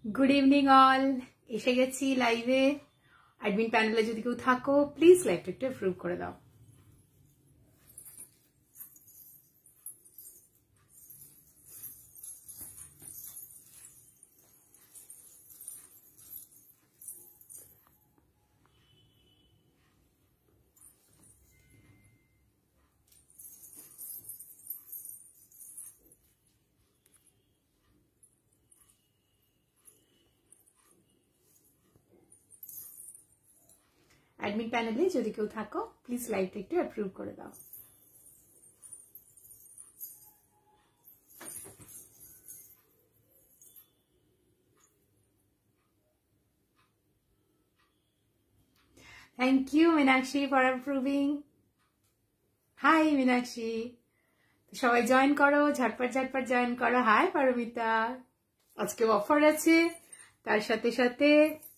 Good evening all এসে গেছি লাইভে অ্যাডমিন প্যানেলে যদি কেউ থাকো প্লিজ লাইভটা একটু অ্যাপ্রুভ করে দাও অ্যাডমিন প্যানেলে যদি কেউ থাকো প্লিজ লাইভটা একটু অ্যাপ্রুভ করে দাও thank you Meenakshi for approving hi Meenakshi সবাই জয়েন করো ঝটপট ঝটপট জয়েন করো হাই পারমিতা আজকে অফার আছে তার সাথে সাথে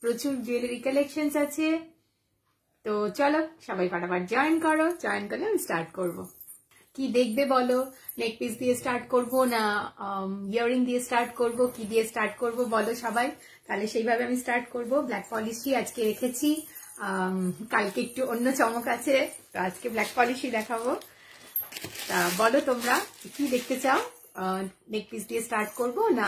প্রচুর জুয়েলারি কালেকশনস আছে তো চলো সবাই ফটাফট জয়েন করো জয়েন করলে আমি স্টার্ট করব কি দেখবে বলো নেক পিস দিয়ে স্টার্ট করব না ইয়ারিং দিয়ে স্টার্ট করব কি দিয়ে স্টার্ট করব বলো সবাই তাহলে সেইভাবে আমি স্টার্ট করব ব্ল্যাক পলিশই আজকে রেখেছি কালকে একটু অন্য চমক আছে তো আজকে ব্ল্যাক পলিশই দেখাবো তা বলো তোমরা কি দেখতে চাও নেক পিস দিয়ে স্টার্ট করব না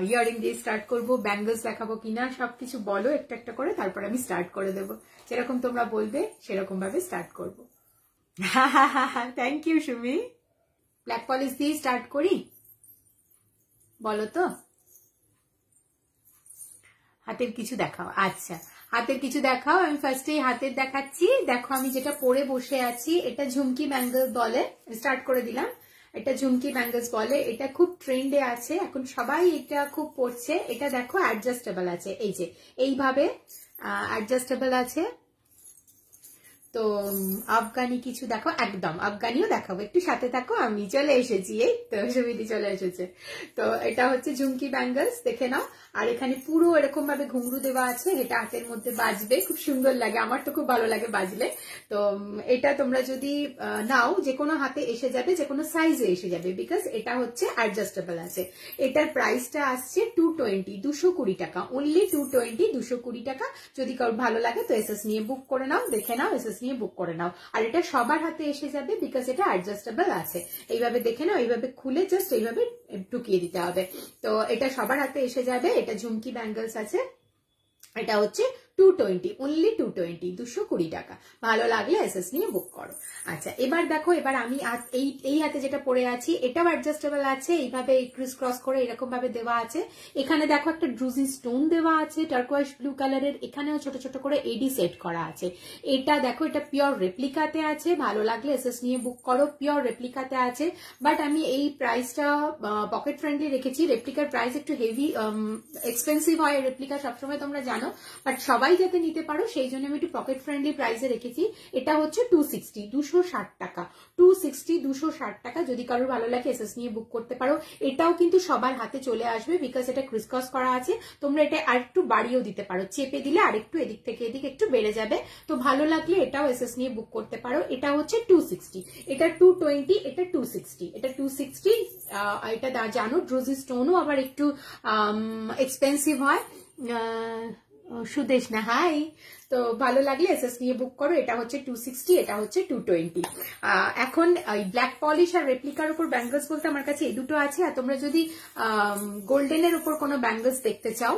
ইয়ারিং দিয়ে স্টার্ট করব ব্যাঙ্গলস দেখাবো কিনা সবকিছু বলো একটা একটা করে তারপর আমি স্টার্ট করে দেব যেরকম তোমরা বলবে সেরকম ভাবে স্টার্ট করব thank you Sumi black polish দিয়ে স্টার্ট করি বলো তো হাতের কিছু দেখাও আচ্ছা হাতের কিছু দেখাও আমি ফার্স্টে হাতের দেখাচ্ছি দেখো আমি যেটা পরে বসে আছি এটা ঝুমকি ব্যাঙ্গল বলে স্টার্ট করে দিলাম এটা ঝুমকি ব্যাঙ্গলস বলে এটা খুব ট্রেন্ডে আছে এখন সবাই এটা খুব পড়ছে এটা দেখো অ্যাডজাস্টেবল আছে এই যে এইভাবে অ্যাডজাস্টেবল আছে তো আফগানি কিছু দেখো একদম আফগানিও দেখাবো একটু সাথে থাকো আমি চলে এসেছি এই তো সুবিধি চলে এসেছে তো এটা হচ্ছে ঝুমকি ব্যাঙ্গলস দেখে নাও আর এখানে পুরো এরকম ভাবে ঘুঙরু দেওয়া আছে এটা হাতের মধ্যে বাজবে খুব সুন্দর লাগে আমার তো খুব ভালো লাগে বাজলে তো এটা তোমরা যদি নাও যে কোনো হাতে এসে যাবে যে কোনো সাইজে এসে যাবে বিকজ এটা হচ্ছে অ্যাডজাস্টেবল আছে এটার প্রাইসটা আসছে 220 টাকা অনলি 220 টাকা যদি কারোর ভালো লাগে তো এসএস নিয়ে বুক করে নাও দেখে নাও এসএস নিয়ে বুক করে নাও আর এটা সবার হাতে এসে যাবে বিকজ এটা অ্যাডজাস্টেবল আছে এইভাবে দেখে নাও এইভাবে খুলে জাস্ট এইভাবে ঢুকিয়ে দিতে হবে তো এটা সবার হাতে এসে যাবে এটা ঝুমকি ব্যাঙ্গলস আছে এটা হচ্ছে 220 অনলি 220 টাকা ভালো লাগলে এসএস নিয়ে বুক করো আচ্ছা এবার দেখো এবার আমি এই হাতে যেটা পরে আছি এটাও অ্যাডজাস্টেবল আছে এইভাবে ক্রিস ক্রস করে এরকম ভাবে দেওয়া আছে এখানে দেখো একটা ড্রুজি স্টোন দেওয়া আছে টার্কোয়াইজ ব্লু কালারের এখানেও ছোট ছোট করে এডি সেট করা আছে এটা দেখো এটা পিওর রেপ্লিকাতে আছে ভালো লাগলে এসএস নিয়ে বুক করো পিওর রেপ্লিকাতে আছে বাট আমি এই প্রাইসটা পকেট ফ্রেন্ডলি রেখেছি রেপ্লিকার প্রাইস একটু হেভি এক্সপেন্সিভ হয় রেপ্লিকা সবসময় তোমরা জানো বাট সবাই যাতে নিতে পারো সেই জন্য আমি একটু পকেট ফ্রেন্ডলি প্রাইসে রেখেছি এটা হচ্ছে 260 টাকা 260 টাকা যদি কারোর ভালো লাগে এসএস নিয়ে বুক করতে পারো এটাও কিন্তু সবার হাতে চলে আসবে বিকজ এটা ক্রিসক্রস করা আছে তোমরা এটা আরেকটু বাড়িয়েও দিতে পারো চেপে দিলে আরেকটু এদিক থেকে এদিক একটু বেড়ে যাবে তো ভালো লাগলে এটাও এসএস নিয়ে বুক করতে পারো এটা হচ্ছে 260 এটা 220 এটা 260 এটা 260 এটা জানো ড্রোজি স্টোনও আবার একটু এক্সপেন্সিভ হয় সুদেশ না হাই তো ভালো লাগলে এসএস নিয়ে বুক করো এটা হচ্ছে 260 এটা হচ্ছে 220 এখন ব্ল্যাক পলিশ আর রেপ্লিকার উপর ব্যাঙ্গলস বলতে আমার কাছে এই দুটো আছে আর তোমরা যদি গোল্ডেনের উপর কোনো ব্যাঙ্গলস দেখতে চাও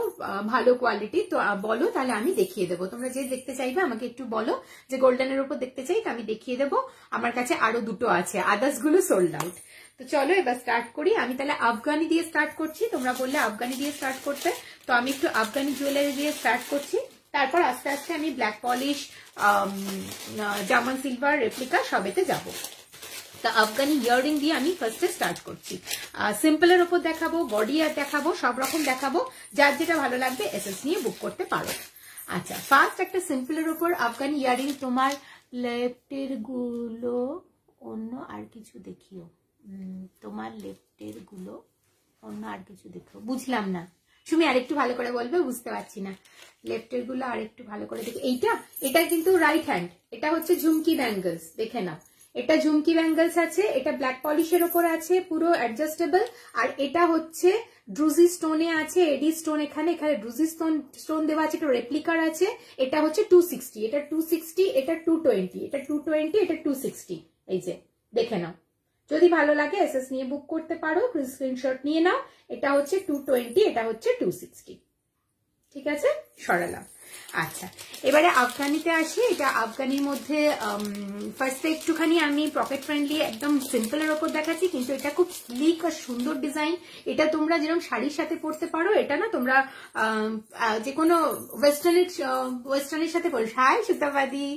ভালো কোয়ালিটি তো বলো তাহলে আমি দেখিয়ে দেবো তোমরা যে দেখতে চাইবে আমাকে একটু বলো যে গোল্ডেনের উপর দেখতে চাই আমি দেখিয়ে দেবো আমার কাছে আরো দুটো আছে আদার্স গুলো সোল্ড আউট তো চলো এবার স্টার্ট করি আমি তাহলে আফগানি দিয়ে স্টার্ট করছি তোমরা বললে আফগানি দিয়ে স্টার্ট করতে তো আমি একটু আফগানি জুয়েলারি দিয়ে স্টার্ট করছি তারপর আস্তে আস্তে আমি black polish German silver replica সবেতে যাব তা আফগানি ইয়ারিং দিয়ে আমি ফার্স্টে স্টার্ট করছি সিম্পলের উপর দেখাবো বডি আর দেখাবো সব রকম দেখাবো যার যেটা ভালো লাগবে এসএস নিয়ে বুক করতে পারো আচ্ছা ফার্স্ট একটা সিম্পলের উপর আফগানি ইয়ারিং তোমার লেফটের গুলো অন্য আর কিছু দেখিও তোমার লেফটের গুলো অন্য আর কিছু দেখো বুঝলাম না সুমি আরেকটু ভালো করে বলবে বুঝতে পারছি না লেফটের গুলো আরেকটু ভালো করে দেখো এটা কিন্তু রাইট হ্যান্ড এটা হচ্ছে ঝুমকি ব্যাঙ্গলস দেখে নাও এটা ঝুমকি ব্যাঙ্গলস আছে, এটা ব্ল্যাক পলিশের ওপর আছে, পুরো অ্যাডজাস্টেবল। আর এটা হচ্ছে ড্রুজি স্টোনে আছে, এডি স্টোন, এখানে ড্রুজি স্টোন দেওয়া আছে, একটা রেপ্লিকার আছে। এটা হচ্ছে 260, এটা 260, এটা 220, এটা 220, এটা 260। এই যে দেখে নাও, যদি ভালো লাগে এসএস নিয়ে বুক করতে পারো, স্ক্রিনশট নিয়ে নাও। এটা হচ্ছে 220, এটা হচ্ছে 260। ঠিক আছে, সরালাম। আচ্ছা, এবারে আফগানিতে আসি। এটা আফগানির মধ্যে ফার্স্টে একটুখানি আমি পকেট ফ্রেন্ডলি একদম সিম্পলের ওপর দেখাচ্ছি, কিন্তু এটা খুব স্লিক আর সুন্দর ডিজাইন। এটা তোমরা যেরকম শাড়ির সাথে পরতে পারো, এটা না তোমরা যে কোনো ওয়েস্টার্নের সাথে পরো। হাই সুতাবাদী,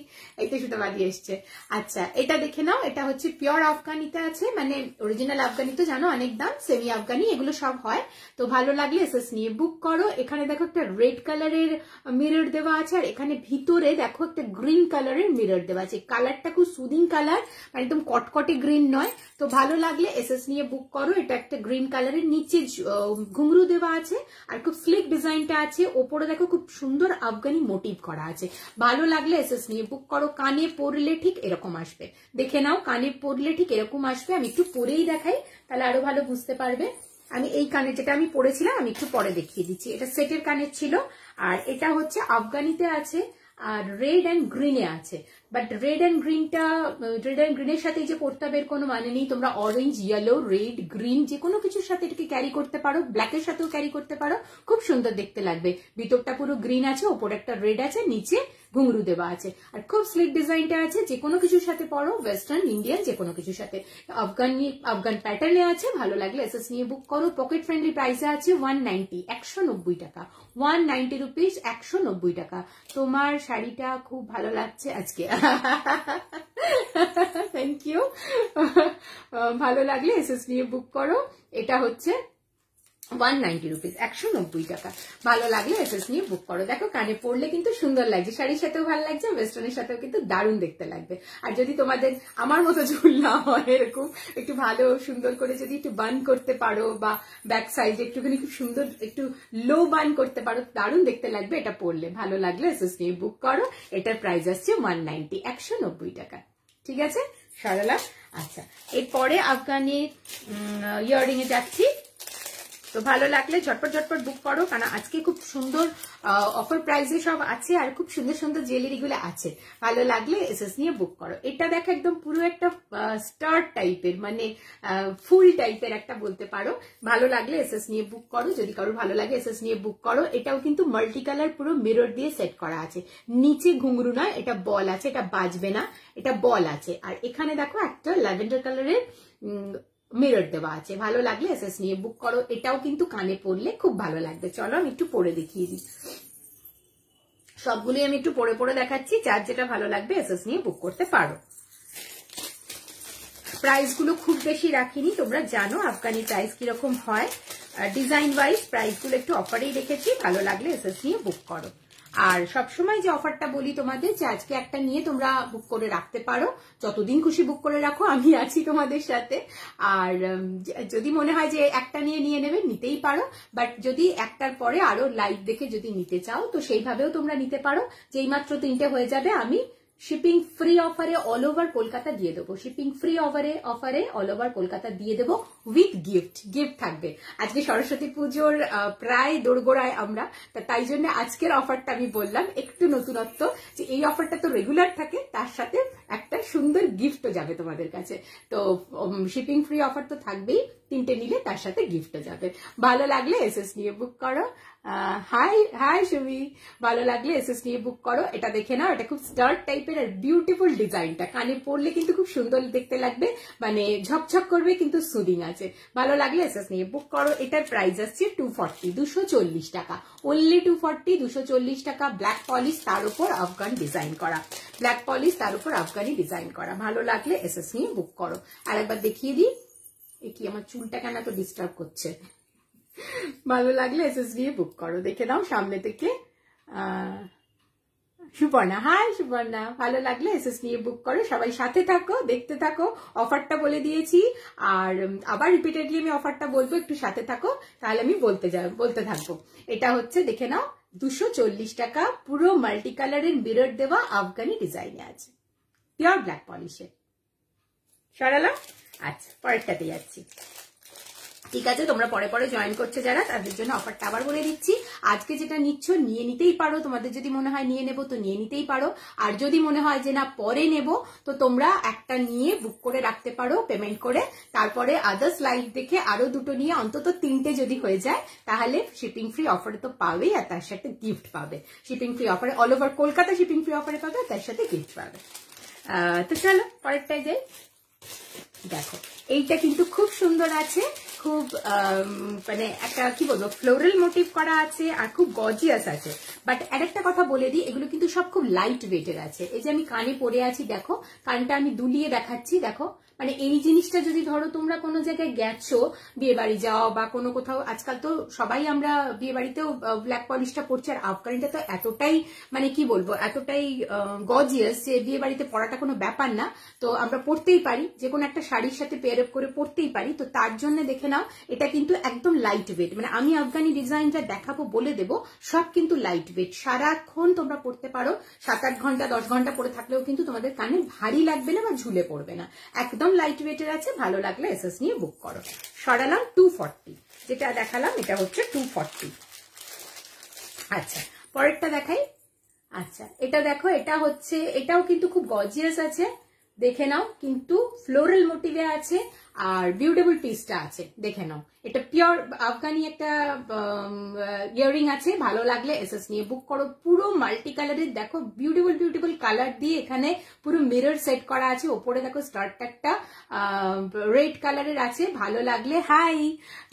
এই তো সুতাবাদী এসছে। আচ্ছা, এটা দেখে নাও, এটা হচ্ছে পিওর আফগানিতে আছে, মানে অরিজিনাল আফগানি তো জানো অনেক দাম, সেমি আফগানি এগুলো সব হয়। তো ভালো লাগলে এসএস নিয়ে বুক করো। এখানে দেখো একটা রেড কালারের মিরর দেওয়া আছে, আর এখানে ভিতরে দেখো একটা গ্রিন কালারের মিরর দেওয়া আছে। কালারটা খুব সুদিং কালার, মানে একদম কটকটে গ্রিন নয়। তো ভালো লাগলে এসএস নিয়ে বুক করো। এটা একটা গ্রিন কালারের, নিচে ঘুংরু দেওয়া আছে, আর খুব স্লিক ডিজাইনটা আছে। ওপরে দেখো খুব সুন্দর আফগানি মোটিভ করা আছে। ভালো লাগলে এসএস নিয়ে বুক করো। কানে পরলে ঠিক এরকম আসবে, দেখে নাও, কানে পরলে ঠিক এরকম আসবে। আমি একটু পরেই দেখাই, তাহলে আরো ভালো বুঝতে পারবে। আমি এই কানে যেটা আমি পরেছিলাম আমি একটু পরে দেখিয়ে দিচ্ছি। এটা সেটের কানের ছিল, আর এটা হচ্ছে আফগানিতে আছে, আর রেড অ্যান্ড গ্রিনে আছে। বাট রেড অ্যান্ড গ্রিনের সাথে যে পড়তে হবে এর কোনো মানে নেই। তোমরা অরেঞ্জ, ইয়েলো, রেড, গ্রিন যে কোনো কিছুর সাথে এটাকে ক্যারি করতে পারো, ব্ল্যাকের সাথেও ক্যারি করতে পারো, খুব সুন্দর দেখতে লাগবে। ভিতরটা পুরো গ্রিন আছে, ওপরে একটা রেড আছে, নিচে ঘুংরু দেওয়া আছে, আর খুব স্লিক ডিজাইনটা আছে। যে কোনো কিছুর সাথে পরো, ওয়েস্টার্ন, ইন্ডিয়ান, যে কোনো কিছুর সাথে। আফগান প্যাটার্নে আছে। ভালো লাগলে এসএস নিয়ে বুক করো। পকেট ফ্রেন্ডলি প্রাইসে আছে 190, 190 টাকা, 190 রুপিস, 190 টাকা। তোমার শাড়িটা খুব ভালো লাগছে আজকে, থ্যাংক ইউ। ভালো লাগলে এসএস নিয়ে বুক করো। এটা হচ্ছে 190 রুপিস, 190 টাকা। ভালো লাগলে এসএস নিয়ে বুক করো। দেখো কানে পরলে কিন্তু সুন্দর লাগছে, শাড়ির সাথেও ভালো লাগছে, ওয়েস্টার্নের সাথেও কিন্তু দারুণ দেখতে লাগবে। আর যদি তোমাদের আমার মতো ঝুল না হয়, এরকম একটু ভালো সুন্দর করে যদি একটু বান করতে পারো, বা ব্যাক সাইড একটুখানি খুব সুন্দর একটু লো বান করতে পারো, দারুণ দেখতে লাগবে এটা পরলে। ভালো লাগলে এসএস নিয়ে বুক করো। এটার প্রাইস আসছে 190, 190 টাকা। ঠিক আছে, সরলা। আচ্ছা, এরপরে আফগানি ইয়াররিং এ যাচ্ছি। তো ভালো লাগলে ঝটপট ঝটপট বুক করো, কারণ আজকে খুব সুন্দর অফার প্রাইসে সব আছে, আর খুব সুন্দর সুন্দর জুয়েলারি গুলো আছে। ভালো লাগলে এসএস নিয়ে বুক করো। এটা দেখো একদম পুরো একটা স্টার টাইপের, মানে ফুল টাইপের একটা বলতে পারো। ভালো লাগলে এসএস নিয়ে বুক করো। যদি কারো ভালো লাগে এসএস নিয়ে বুক করো। এটাও কিন্তু মাল্টি কালার, পুরো মিরর দিয়ে সেট করা আছে। নিচে ঘুংরু নয়, এটা বল আছে, এটা বাজবে না, এটা বল আছে। আর এখানে দেখো একটা ল্যাভেন্ডার কালারের মিরর দেওয়া আছে। ভালো লাগলে এসএস নিয়ে বুক করো। এটাও কিন্তু কানে পরলে খুব ভালো লাগবে। চলো আমি একটু পরে দেখিয়ে দিই, সবগুলি আমি একটু পরে পরে দেখাচ্ছি। যার যেটা ভালো লাগবে এসএস নিয়ে বুক করতে পারো। প্রাইস গুলো খুব বেশি রাখিনি, তোমরা জানো আফগানি প্রাইস কিরকম হয়। ডিজাইন ওয়াইজ প্রাইস গুলো একটু অফারেই রেখেছি। ভালো লাগলে এসএস নিয়ে বুক করো। আর সবসময় যে অফারটা বলি তোমাদের, যে আজকে একটা নিয়ে তোমরা বুক করে রাখতে পারো, যতদিন খুশি বুক করে রাখো, আমি আছি তোমাদের সাথে। আর যদি মনে হয় যে একটা নিয়ে নেবে, নিতেই পারো। বাট যদি একটার পরে আরো লাইভ দেখে যদি নিতে চাও, তো সেইভাবেও তোমরা নিতে পারো। যেই মাত্র 3টে হয়ে যাবে, আমি শিপিং ফ্রি অফারে অল ওভার কলকাতা দিয়ে দেবো। শিপিং ফ্রি অফারে অল ওভার কলকাতা দিয়ে দেবো, উইথ গিফট থাকবে। আজকে সরস্বতী পুজোর প্রায় দোরগোড়ায় আমরা, তাই জন্য আজকের অফারটা আমি বললাম একটু নতুনত্ব, যে এই অফারটা তো রেগুলার থাকে, তার সাথে একটা সুন্দর গিফটও যাবে তোমাদের কাছে। তো শিপিং ফ্রি অফার তো থাকবেই, 3টে নিলে তার সাথে গিফটও যাবে। ভালো লাগলে এসএস নিয়ে বুক করো। হাই সুমি, ভালো লাগলে এসএস নিয়ে বুক করো। এটা দেখে নাও, এটা খুব স্টার্ট টাইপের আর বিউটিফুল ডিজাইনটা। কানে পরলে কিন্তু খুব সুন্দর দেখতে লাগবে, মানে ঝকঝক করবে, কিন্তু সুদিং আছে। ভালো লাগলে এসএস নিয়ে বুক করো। এটার প্রাইস আসছে 240, 240 টাকা, অনলি 240, 240 টাকা। ব্ল্যাক পলিশ, তার উপর আফগান ডিজাইন করা, ব্ল্যাক পলিশ তার উপর আফগানি ডিজাইন করা। ভালো লাগলে এসএস নিয়ে বুক করো। আর একবার দেখিয়ে দিই, কি আমার চুলটা কেন তো ডিস্টার্ব করছে। ভালো লাগলে এসএস নিয়ে বুক করো। দেখে নাও সামনে থেকে। সুপর্ণা, হাই সুপর্ণা, ভালো লাগলে এসএস নিয়ে বুক করো। সবাই সাথে থাকো, দেখতে থাকো। অফারটা বলে দিয়েছি, আর আবার রিপিটেডলি আমি অফারটা বলবো, একটু সাথে থাকো, তাহলে আমি বলতে থাকবো। এটা হচ্ছে দেখে নাও 240 টাকা, পুরো মাল্টি কালারের মিরর দেওয়া আফগানি ডিজাইনে আছে, পিওর ব্ল্যাক পলিশে। সরালাম। আচ্ছা, পরেরটাতে যাচ্ছি। ঠিক আছে, তোমরা পরে পরে জয়েন করছো যারা, তাদের জন্য অফারটা আবার বলে দিচ্ছি। আজকে যেটা নিচ্ছ নিয়ে নিতেই পারো, তোমাদের যদি মনে হয় নিয়ে নেবো তো নিয়ে নিতেই পারো, আর যদি মনে হয় যে না পরে নেব তো তোমরা একটা নিয়ে বুক করে রাখতে পারো পেমেন্ট করে, তারপরে আদার্স লাইভ দেখে আরো দুটো নিয়ে অন্তত 3টে যদি হয়ে যায় তাহলে শিপিং ফ্রি অফারে তো পাবেই, আর তার সাথে গিফট পাবে। শিপিং ফ্রি অফারে all over Kolkata shipping free অফারে পাবে, তার সাথে গিফট পাবে। তো চলো পরেরটাই যাই। দেখো এইটা কিন্তু খুব সুন্দর আছে, খুব মানে একটা কি বলবো ফ্লোরাল মোটিভ করা আছে আর খুব গর্জিয়াস আছে। বাট আরেকটা কথা বলে দিই, এগুলো কিন্তু সব খুব লাইট ওয়েটের আছে। এই যে আমি কানে পরে আছি, দেখো কানটা আমি দুলিয়ে দেখাচ্ছি, দেখো মানে এই জিনিসটা যদি ধরো তোমরা কোনো জায়গায় গেছো, বিয়ে বাড়ি যাও বা কোনো কোথাও, আজকাল তো সবাই আমরা বিয়ে বাড়িতেও ব্ল্যাক পলিশটা পরছি, আর আফগানিটা তো এতটাই মানে কি বলবো এতটাই গর্জিয়াস যে বিয়ে বাড়িতে পরাটা কোনো ব্যাপার না, তো আমরা পরতেই পারি, যে কোনো একটা শাড়ির সাথে পেয়ার আপ করে পরতেই পারি। তো তার জন্য দেখে নাও এটা কিন্তু একদম লাইট ওয়েট, মানে আমি আফগানি ডিজাইনটা দেখাবো বলে দেবো, সব কিন্তু লাইট ওয়েট, সারাক্ষণ তোমরা পরতে পারো, 7-8 ঘন্টা 10 ঘন্টা পরে থাকলেও কিন্তু তোমাদের কানে ভারী লাগবে না বা ঝুলে পড়বে না, একদম লাইট ওয়েটের আছে। ভালো লাগলে এসএস নিয়ে বুক করো। সরালাম 240, যেটা দেখালাম এটা হচ্ছে 240। আচ্ছা পরেরটা দেখাই। আচ্ছা এটা দেখো, এটা হচ্ছে, এটাও কিন্তু খুব গর্জিয়াস আছে, দেখে নাও, কিন্তু ফ্লোরাল মোটিভে আছে আর বিউটিফুল পিসটা আছে, দেখে নাও। এটা পিওর আফগানি একটা ইয়াররিং আছে, ভালো লাগলে এসএস নিয়ে বুক করো। পুরো মাল্টি কালারের, দেখো বিউটিফুল বিউটিফুল কালার দিয়ে এখানে পুরো মিরর সেট করা আছে। ওপরে দেখো স্টার্টটা একটা রেড কালারের আছে, ভালো লাগলে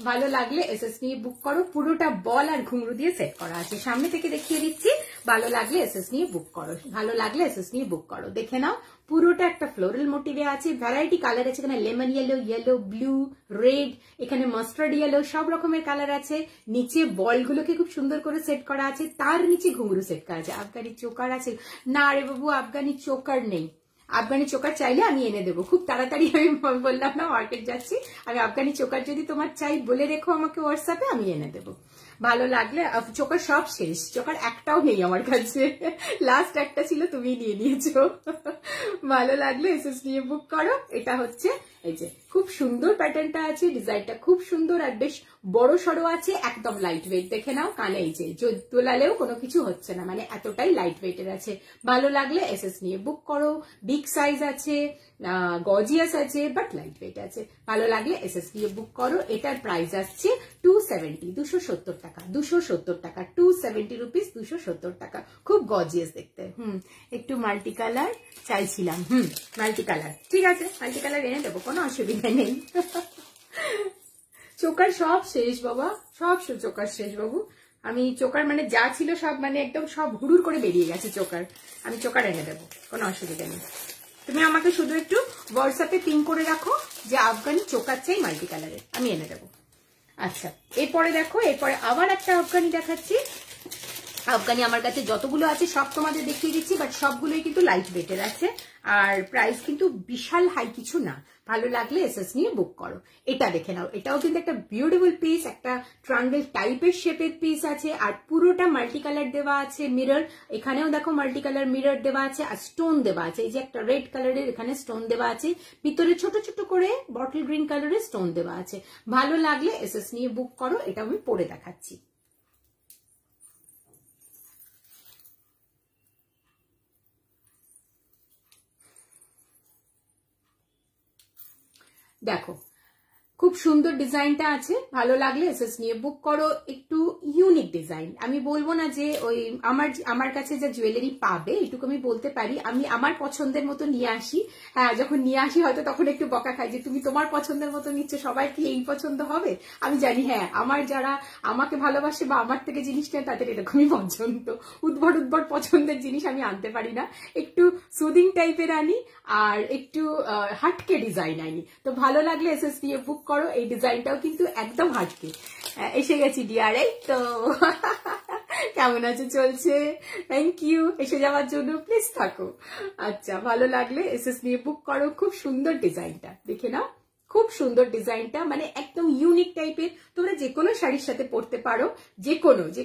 ভালো লাগলে এসএস নিয়ে বুক করো। পুরোটা বল আর ঘুঙরু দিয়ে সেট করা আছে, সামনে থেকে দেখিয়ে দিচ্ছি। ভালো লাগলে এসএস নিয়ে বুক করো, ভালো লাগলে এসএস নিয়ে বুক করো। দেখে নাও পুরোটা একটা ফ্লোরাল মোটিভে আছে, ভ্যারাইটি কালার আছে, এখানে lemon yellow, yellow, blue, red, এখানে মাস্টার্ড ইয়েলো, সব রকমের কালার আছে। নিচে বলগুলোকে খুব সুন্দর করে সেট করা আছে, তার নিচে ঘুঙরু সেট করা আছে। আফগানি চোকার আছে না রে বাবু, আফগানি চোকার নেই। আফগানি চোকার চাইলে আমি এনে দেবো খুব তাড়াতাড়ি, আমি বললাম না মার্কেট যাচ্ছি, আমি আফগানি চোকার যদি তোমার চাই বলে রেখো আমাকে হোয়াটসঅ্যাপে, আমি এনে দেবো। ভালো লাগলে, চোকার সব শেষ, চোকার একটাও নেই আমার কাছে, লাস্ট একটা ছিল তুমি নিয়ে নিয়েছো। ভালো লাগলে এসএস নিয়ে বুক করো। এটা হচ্ছে এই যে খুব সুন্দর প্যাটার্নটা আছে, ডিজাইনটা খুব সুন্দর আর বেশ বড় সড়ো আছে, একদম লাইট ওয়েট। দেখে নাও কানে এই যে দোলালেও কোনো কিছু হচ্ছে না, মানে এতটাই লাইট ওয়েটের আছে। ভালো লাগলে এসএস নিয়ে বুক করো। বিগ সাইজ আছে, গর্জিয়াস আছে, বাট লাইট ওয়েট আছে। ভালো লাগলে এসএস নিয়ে বুক করো। এটার প্রাইস আসছে 270, 270 টাকা, 270 টাকা, 270 রুপিস, 270 টাকা। খুব গর্জিয়াস দেখতে। একটু মাল্টি কালার চাইছিলাম, মাল্টি কালার, ঠিক আছে মাল্টি কালার এনে দেবো, কোনো অসুবিধা নেই। চোকার সব শেষ বাবা, সব চোকার শেষ বাবু। আমি চোকার মানে যা ছিল সব, মানে একদম সব হুড়ুর করে বেরিয়ে গেছে চোকার। আমি চোকার এনে দেবো, কোনো অসুবিধা নেই। তুমি আমাকে শুধু একটু হোয়াটসঅ্যাপে পিন করে রাখো যে আফগানি চোকার চাই মাল্টি কালারের, আমি এনে দেবো। আচ্ছা এরপরে দেখো, এরপরে আবার একটা আফগানি দেখাচ্ছি। আফগানি আমার কাছে যতগুলো আছে সব তোমাদের দেখিয়ে দিচ্ছি, বাট সবগুলোই কিন্তু লাইট ওয়েটের আছে, আর প্রাইস কিন্তু বিশাল হাই কিছু না। ভালো লাগলে এসএস নিয়ে বুক করো। এটা দেখে নাও, এটাও কিন্তু একটা বিউটিফুল পিস, একটা ট্রায়াঙ্গেল টাইপের শেপের পিস আছে, আর পুরোটা মাল্টি কালার দেওয়া আছে, মিরর, এখানেও দেখো মাল্টি কালার মিরর দেওয়া আছে, আর স্টোন দেওয়া আছে। এই যে একটা রেড কালারের এখানে স্টোন দেওয়া আছে, ভিতরে ছোট ছোট করে বটল গ্রিন কালারের স্টোন দেওয়া আছে। ভালো লাগলে এসএস নিয়ে বুক করো। এটা আমি পরে দেখাচ্ছি। দেখো খুব সুন্দর ডিজাইনটা আছে, ভালো লাগলে এসএস নিয়ে বুক করো। একটু ইউনিক ডিজাইন, আমি বলবো না যে ওই আমার কাছে যা জুয়েলারি পাবে এটুকু আমি বলতে পারি, আমি আমার পছন্দের মতো নিয়ে আসি। হ্যাঁ যখন নিয়ে আসি হয়তো তখন একটু বকা খাই যে তুমি তোমার পছন্দের মতো নিচ্ছ, সবার কি এই পছন্দ হবে? আমি জানি হ্যাঁ আমার যারা আমাকে ভালোবাসে বা আমার থেকে জিনিস নেয় তাদের এরকমই পছন্দ, উদ্ভট উদ্ভট পছন্দের জিনিস আমি আনতে পারি না, একটু সুদিং টাইপের আনি আর একটু হাটকে ডিজাইন আনি। তো ভালো লাগলে এসএস নিয়ে বুক করো। এই ডিজাইনটাও কিন্তু একদম হাটকে। এসে গেছি ডিয়ার, এই তো কেমন আছে, চলছে, থ্যাংক ইউ এসে যাওয়ার জন্য, প্লিজ থাকো। আচ্ছা ভালো লাগলে এসএস নিয়ে বুক করো। খুব সুন্দর ডিজাইনটা দেখে নাও, খুব সুন্দর ডিজাইনটা, মানে একদম ইউনিক টাইপের। তোমরা যে কোনো শাড়ির সাথে পরতে পারো, যে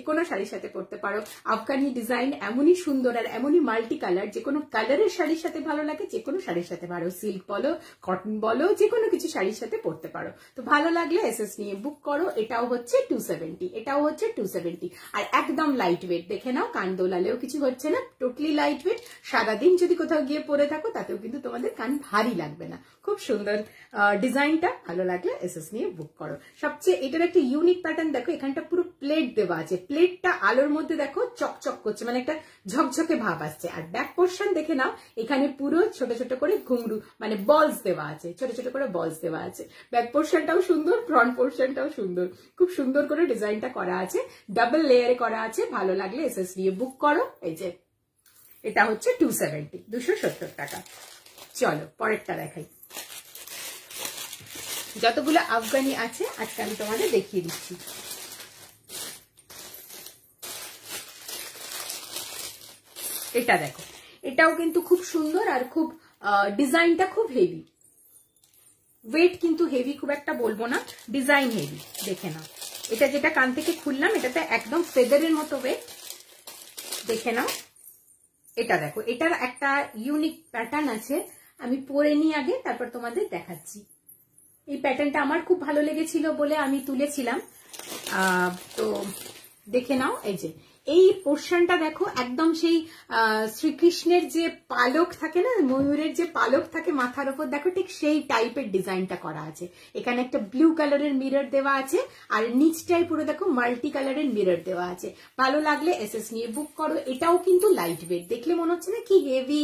কোনো শাড়ির সাথে পরতে পারো। আফগানি ডিজাইন এমনই সুন্দর আর এমনই মাল্টি কালার, যে কোনো কালারের শাড়ির সাথে ভালো লাগে, যে কোনো শাড়ির সাথে ভালো, সিল্ক বলো, কটন বলো, যে কোনো কিছু শাড়ির সাথে পরতে পারো। তো ভালো লাগলে এসএস নিয়ে বুক করো। এটাও হচ্ছে 270, এটাও হচ্ছে 270, আর একদম লাইট ওয়েট। দেখে নাও, কান দোলালেও কিছু হচ্ছে না, টোটালি লাইট ওয়েট। সারাদিন যদি কোথাও গিয়ে পরে থাকো তাতেও কিন্তু তোমাদের কান ভারী লাগবে না। খুব সুন্দর ডিজাইনটা, ভালো লাগলে এসএস নিয়ে বুক করো। সবচেয়ে এটার একটা ইউনিক প্যাটার্ন দেখো, এখানটা পুরো প্লেট দেওয়া আছে, প্লেটটা আলোর মধ্যে দেখো চকচক করছে, মানে একটা ঝকঝকে ভাব আসছে। আর ব্যাক পোর্শন দেখে নাও, এখানে পুরো ছোট ছোট করে ঘুংরু মানে বলস দেওয়া আছে, ছোট ছোট করে বলস দেওয়া আছে। ব্যাক পোর্শনটাও সুন্দর, ফ্রন্ট পোর্শনটাও সুন্দর, খুব সুন্দর করে ডিজাইনটা করা আছে, ডাবল লেয়ারে করা আছে। ভালো লাগলে এসএস নিয়ে বুক করো। এই যে এটা হচ্ছে 270, 270 টাকা। চলো পরেরটা দেখাই। যতগুলো আফগানি আছে আজকে আমি তোমাদের দেখিয়ে দিচ্ছি। এটা দেখো, এটাও কিন্তু খুব সুন্দর আর খুব ডিজাইনটা খুব হেভি। ওয়েট কিন্তু হেভি খুব একটা বলবো না, ডিজাইন হেভি। দেখে নাও, এটা যেটা কান থেকে খুললাম এটাতে একদম ফেদারের মতো ওয়েট। দেখে নাও, এটা দেখো, এটার একটা ইউনিক প্যাটার্ন আছে, আমি পরে নিই আগে, তারপর তোমাদের দেখাচ্ছি। এই প্যাটার্নটা আমার খুব ভালো লেগেছিল বলে আমি তুলেছিলাম। তো দেখে নাও, এই যে এই পোর্শনটা দেখো, একদম সেই শ্রীকৃষ্ণের যে পালক থাকে না, ময়ূরের যে পালক থাকে মাথার উপর, দেখো ঠিক সেই টাইপের ডিজাইনটা করা আছে। এখানে একটা ব্লু কালারের মিরর দেওয়া আছে, আর নিচটাই পুরো দেখো মাল্টি কালারের মিরর দেওয়া আছে। ভালো লাগলে এসএস নিয়ে বুক করো। এটাও কিন্তু লাইট ওয়েট, দেখলে মনে হচ্ছে না কি হেভি,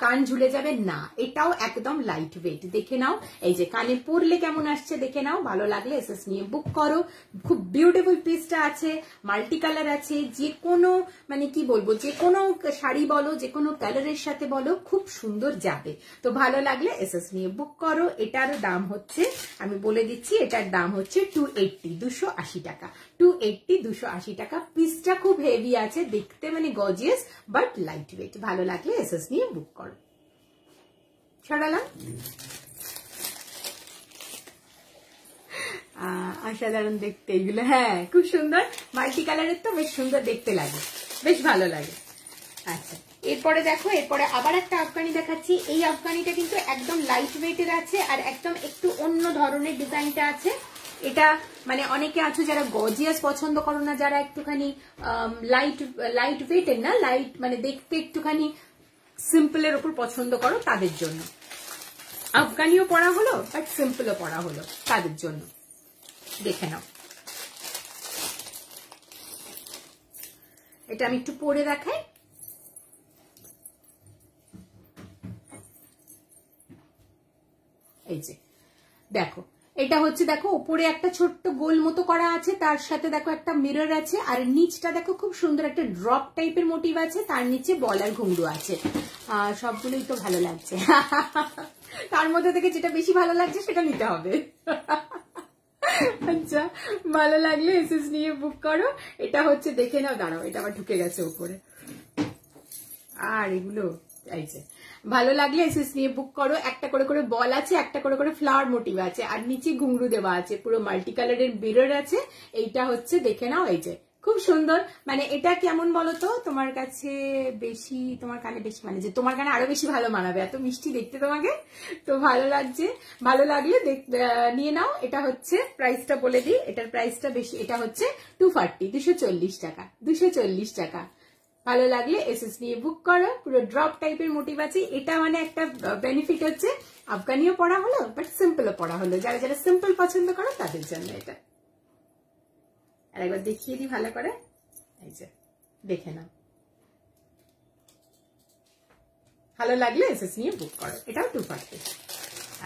কান ঝুলে যাবে, না, এটাও একদম লাইট ওয়েট। দেখে নাও, এই যে কানে পরলে কেমন আসছে দেখে নাও। ভালো লাগলে এসএস নিয়ে বুক করো। খুব বিউটিফুল পিসটা আছে, মাল্টি কালার আছে, যে কোনো মানে কি বলবো, যে কোনো শাড়ি বলো, যে কোনো কালারের সাথে বলো, খুব সুন্দর যাবে। তো ভালো লাগলে এসএস নিয়ে বুক করো। এটার দাম হচ্ছে, আমি বলে দিচ্ছি, এটার দাম হচ্ছে 280, 280 টাকা। 280, 280 টাকা। পিসটা খুব হেভি আছে, দেখতে মানে গর্জিয়াস বাট লাইট ওয়েট। ভালো লাগলে এসএস নিয়ে বুক করো। সরালাম, অসাধারণ দেখতে এগুলো। হ্যাঁ, খুব সুন্দর, মাল্টি কালারের তো বেশ সুন্দর দেখতে লাগে, বেশ ভালো লাগে। আচ্ছা, এরপরে দেখো, এরপরে আবার একটা আফগানি দেখাচ্ছি। এই আফগানিটা কিন্তু একদম লাইট ওয়েটের আছে, আর একদম একটু অন্য ধরনের ডিজাইনটা আছে। এটা মানে অনেকে আছো যারা গর্জিয়াস পছন্দ করো না, যারা একটুখানি লাইট ওয়েটের না, লাইট মানে দেখতে একটুখানি সিম্পলের উপর পছন্দ করো, তাদের জন্য। আফগানিও পরা হলো বাট সিম্পলও পরা হলো, তাদের জন্য। দেখে নাও, এটা আমি একটু পরে দেখাই। এই যে দেখো, এটা হচ্ছে দেখো, উপরে একটা ছোট্ট গোল মতো করা আছে, তার সাথে দেখো একটা মিরর আছে, আর নিচটা দেখো খুব সুন্দর একটা ড্রপ টাইপের মোটিভ আছে, তার নিচে বলার ঘুংরু আছে। সবগুলোই তো ভালো লাগছে, তার মধ্যে থেকে যেটা বেশি ভালো লাগছে সেটা নিতে হবে। আচ্ছা, ভালো লাগলে এসএস নিয়ে বুক করো। এটা হচ্ছে, দেখে নাও, দাঁড়াও, এটা আবার ঢুকে গেছে উপরে। আর এগুলো এই যে, ভালো লাগলে এসএস নিয়ে বুক করো। একটা করে করে বল আছে, একটা করে করে ফ্লাওয়ার মোটিভ আছে, আর নিচে ঘুংরু দেওয়া আছে, পুরো মাল্টি কালারের মিরর আছে। এইটা হচ্ছে, দেখে নাও, এই যে খুব সুন্দর। মানে এটা কেমন বলতো, তোমার কাছে বেশি, তোমার কানে বেশি, মানে যে তোমার কানে আরো বেশি ভালো মানাবে, এত মিষ্টি দেখতে তোমাকে। তো ভালো লাগছে, ভালো লাগলে নিয়ে নাও। এটা হচ্ছে, প্রাইসটা বলে দিই, এটার প্রাইসটা বেশি, এটা হচ্ছে 240, 240 টাকা, 240 টাকা। ভালো লাগলে এসএস নিয়ে বুক করো। পুরো ড্রপ টাইপের মোটিভ আছে। এটা মানে একটা বেনিফিট হচ্ছে, আফগানিও পড়া হলো বাট সিম্পলও পড়া হলো, যারা যারা সিম্পল পছন্দ করো তাদের জন্য এটা। আর একবার দেখিয়ে দিই ভালো করে, এই যে দেখে নাও। ভালো লাগলে এসএস নিয়ে বুক করো। এটাও 240।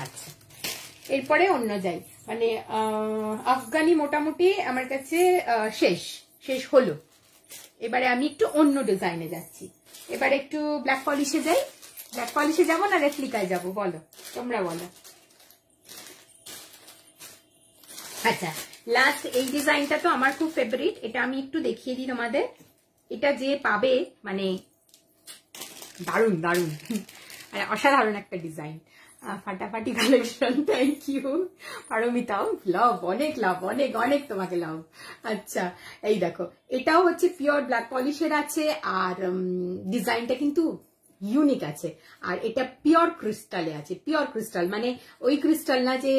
আচ্ছা, এরপরে অন্য যাই, মানে আফগানি মোটামুটি আমার কাছে শেষ হলো। এবারে আমি একটু অন্য ডিজাইনে যাচ্ছি। এবারে একটু ব্ল্যাক পলিশে যাই। ব্ল্যাক পলিশে যাবো না রেপ্লিকায় যাবো, বলো, তোমরা বলো। আচ্ছা, লাস্ট এই ডিজাইনটা তো আমার খুব ফেভারিট, এটা আমি একটু দেখিয়ে দিই তোমাদের। এটা যে পাবে মানে দারুণ দারুণ, মানে অসাধারণ একটা ডিজাইন। ফাটাফাটি কালেকশন, থ্যাংক ইউ পারমিতাও, লাভ, অনেক লাভ, অনেক অনেক তোমাকে লাভ। আচ্ছা এই দেখো, এটাও হচ্ছে পিওর ব্ল্যাক পলিশের আছে, আর ডিজাইনটা কিন্তু ইউনিক আছে, আর এটা পিওর ক্রিস্টালে আছে। পিওর ক্রিস্টাল মানে ওই ক্রিস্টাল না যে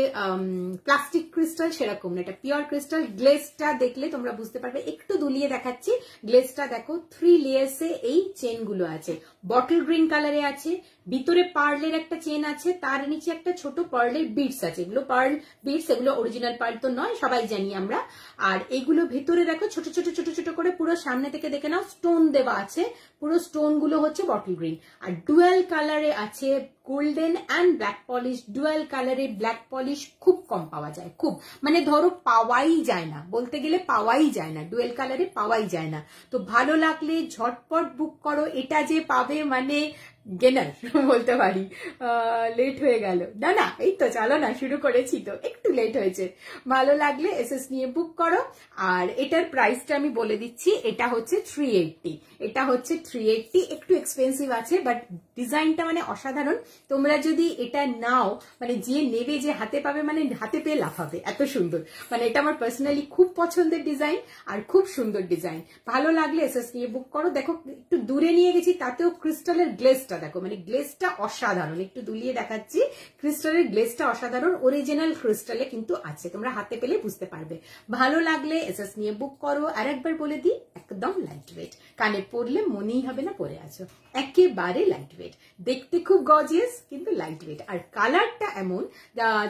প্লাস্টিক ক্রিস্টাল, সেরকম না, এটা পিওর ক্রিস্টাল। গ্লেজটা দেখলে তোমরা বুঝতে পারবে, একটু দুলিয়ে দেখাচ্ছি। গ্লেজটা দেখো, 3 লেয়ার্সে এই চেন গুলো আছে, বটল গ্রিন কালারে আছে, ভিতরে পার্লের একটা চেন আছে, তার নিচে একটা ছোট পার্লের বিডস আছে। এগুলো পার্ল বিডস, এগুলো অরিজিনাল পার্ল তো নয়, সবাই জানি আমরা। আর এইগুলো ভেতরে দেখো ছোট ছোট ছোট ছোট করে, পুরো সামনে থেকে দেখে নাও স্টোন দেওয়া আছে, পুরো স্টোন গুলো হচ্ছে বটল গ্রিন। আর ডুয়াল কালারে আছে golden and black polish. Dual কালারে ব্ল্যাক পলিশ খুব কম পাওয়া যায়, খুব মানে ধরো পাওয়াই যায় না, বলতে গেলে পাওয়াই যায় না, ডুয়াল কালারে পাওয়াই যায় না। তো ভালো লাগলে ঝটপট বুক করো, এটা যে পাবে মানে গেনার বলতে পারি। লেট হয়ে গেল, না না এই তো চলো না, শুরু করেছি তো, একটু লেট হয়েছে। ভালো লাগলে এসএস নিয়ে বুক করো। আর এটার প্রাইসটা আমি বলে দিচ্ছি, এটা হচ্ছে 380, এটা হচ্ছে 380, একটু এক্সপেন্সিভ আছে, বাট ডিজাইনটা মানে অসাধারণ। তোমরা যদি এটা নাও, মানে যে নেবে যে হাতে পাবে, মানে হাতে পেয়ে লাফাবে, এত সুন্দর। মানে এটা আমার পার্সোনালি খুব পছন্দের ডিজাইন, আর খুব সুন্দর ডিজাইন। ভালো লাগলে এসএস নিয়ে বুক করো। দেখো একটু দূরে নিয়ে গেছি, তাতেও ক্রিস্টালের গ্লেজটা দেখো, মানে গ্লেজটা অসাধারণ। একটু দুলিয়ে দেখাচ্ছি, ক্রিস্টালের গ্লেজটা অসাধারণ, অরিজিনাল ক্রিস্টালে কিন্তু আছে, তোমরা হাতে পেলে বুঝতে পারবে। ভালো লাগলে এসএস নিয়ে বুক করো। আর একবার বলে দিই, একদম লাইট ওয়েট, কানে পরলে মনেই হবে না পরে আছো, একেবারে লাইট ওয়েট, দেখতে খুব গর্জিয়াস কিন্তু লাইট ওয়েট। আর কালারটা এমন,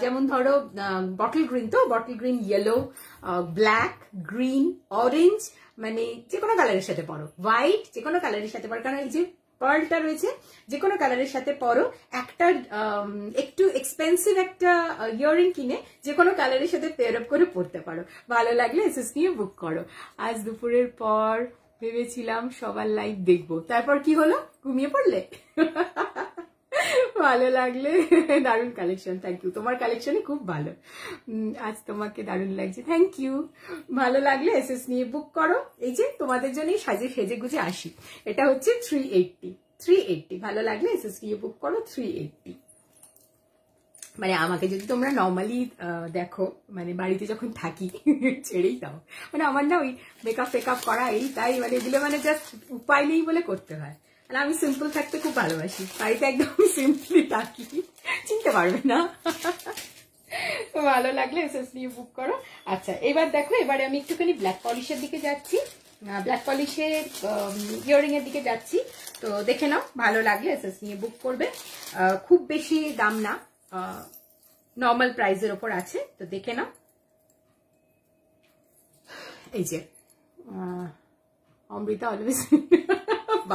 যেমন ধরো বটল গ্রিন, তো bottle green, yellow, black, green, orange, মানে যে কোনো কালারের সাথে পরো, হোয়াইট, যে কোনো কালারের সাথে পরো, কারণ এই যে পার্লটা রয়েছে, যে কোনো কালারের সাথে পরো। একটা একটু এক্সপেন্সিভ একটা ইয়াররিং কিনে যে কোনো কালারের সাথে পেয়ার আপ করে পরতে পারো। ভালো লাগলে এসএস নিয়ে বুক করো। আজ দুপুরের পর ভেবেছিলাম সবার লাইভ দেখবো, তারপর কি হলো, ঘুমিয়ে পড়লে। ভালো লাগলে, দারুণ কালেকশন, থ্যাংক ইউ, তোমার কালেকশনই খুব ভালো, আজ তোমাকে দারুণ লাগছে, থ্যাংক ইউ। ভালো লাগলে এসএস নিয়ে বুক করো। এই যে তোমাদের জন্যই সেজে গুজে আসি। এটা হচ্ছে 380। ভালো লাগলে এসএস নিয়ে বুক করো, 380। মানে আমাকে যদি তোমরা নর্মালি দেখো, মানে বাড়িতে যখন থাকি ছেড়েই দাও, মানে আমার না ওই মেকআপ করা এই তাই, মানে এগুলো মানে জাস্ট উপায় নেই বলে করতে হয়। আমি সিম্পল থাকতে খুব ভালোবাসি, বাড়িতে একদম সিম্পলি থাকি, চিনতে পারবে না। ভালো লাগলে এসএস নিয়ে বুক করো। আচ্ছা এবার দেখো, এবারে আমি একটুখানি ব্ল্যাক পলিশের দিকে যাচ্ছি, ব্ল্যাক পলিশের ইয়াররিং এর দিকে যাচ্ছি। তো দেখে নাও, ভালো লাগলে এসএস নিয়ে বুক করবে। খুব বেশি দাম না, নর্মাল প্রাইসের ওপর আছে, তো দেখে নাও। এই যে অমৃতা অলওয়েজ,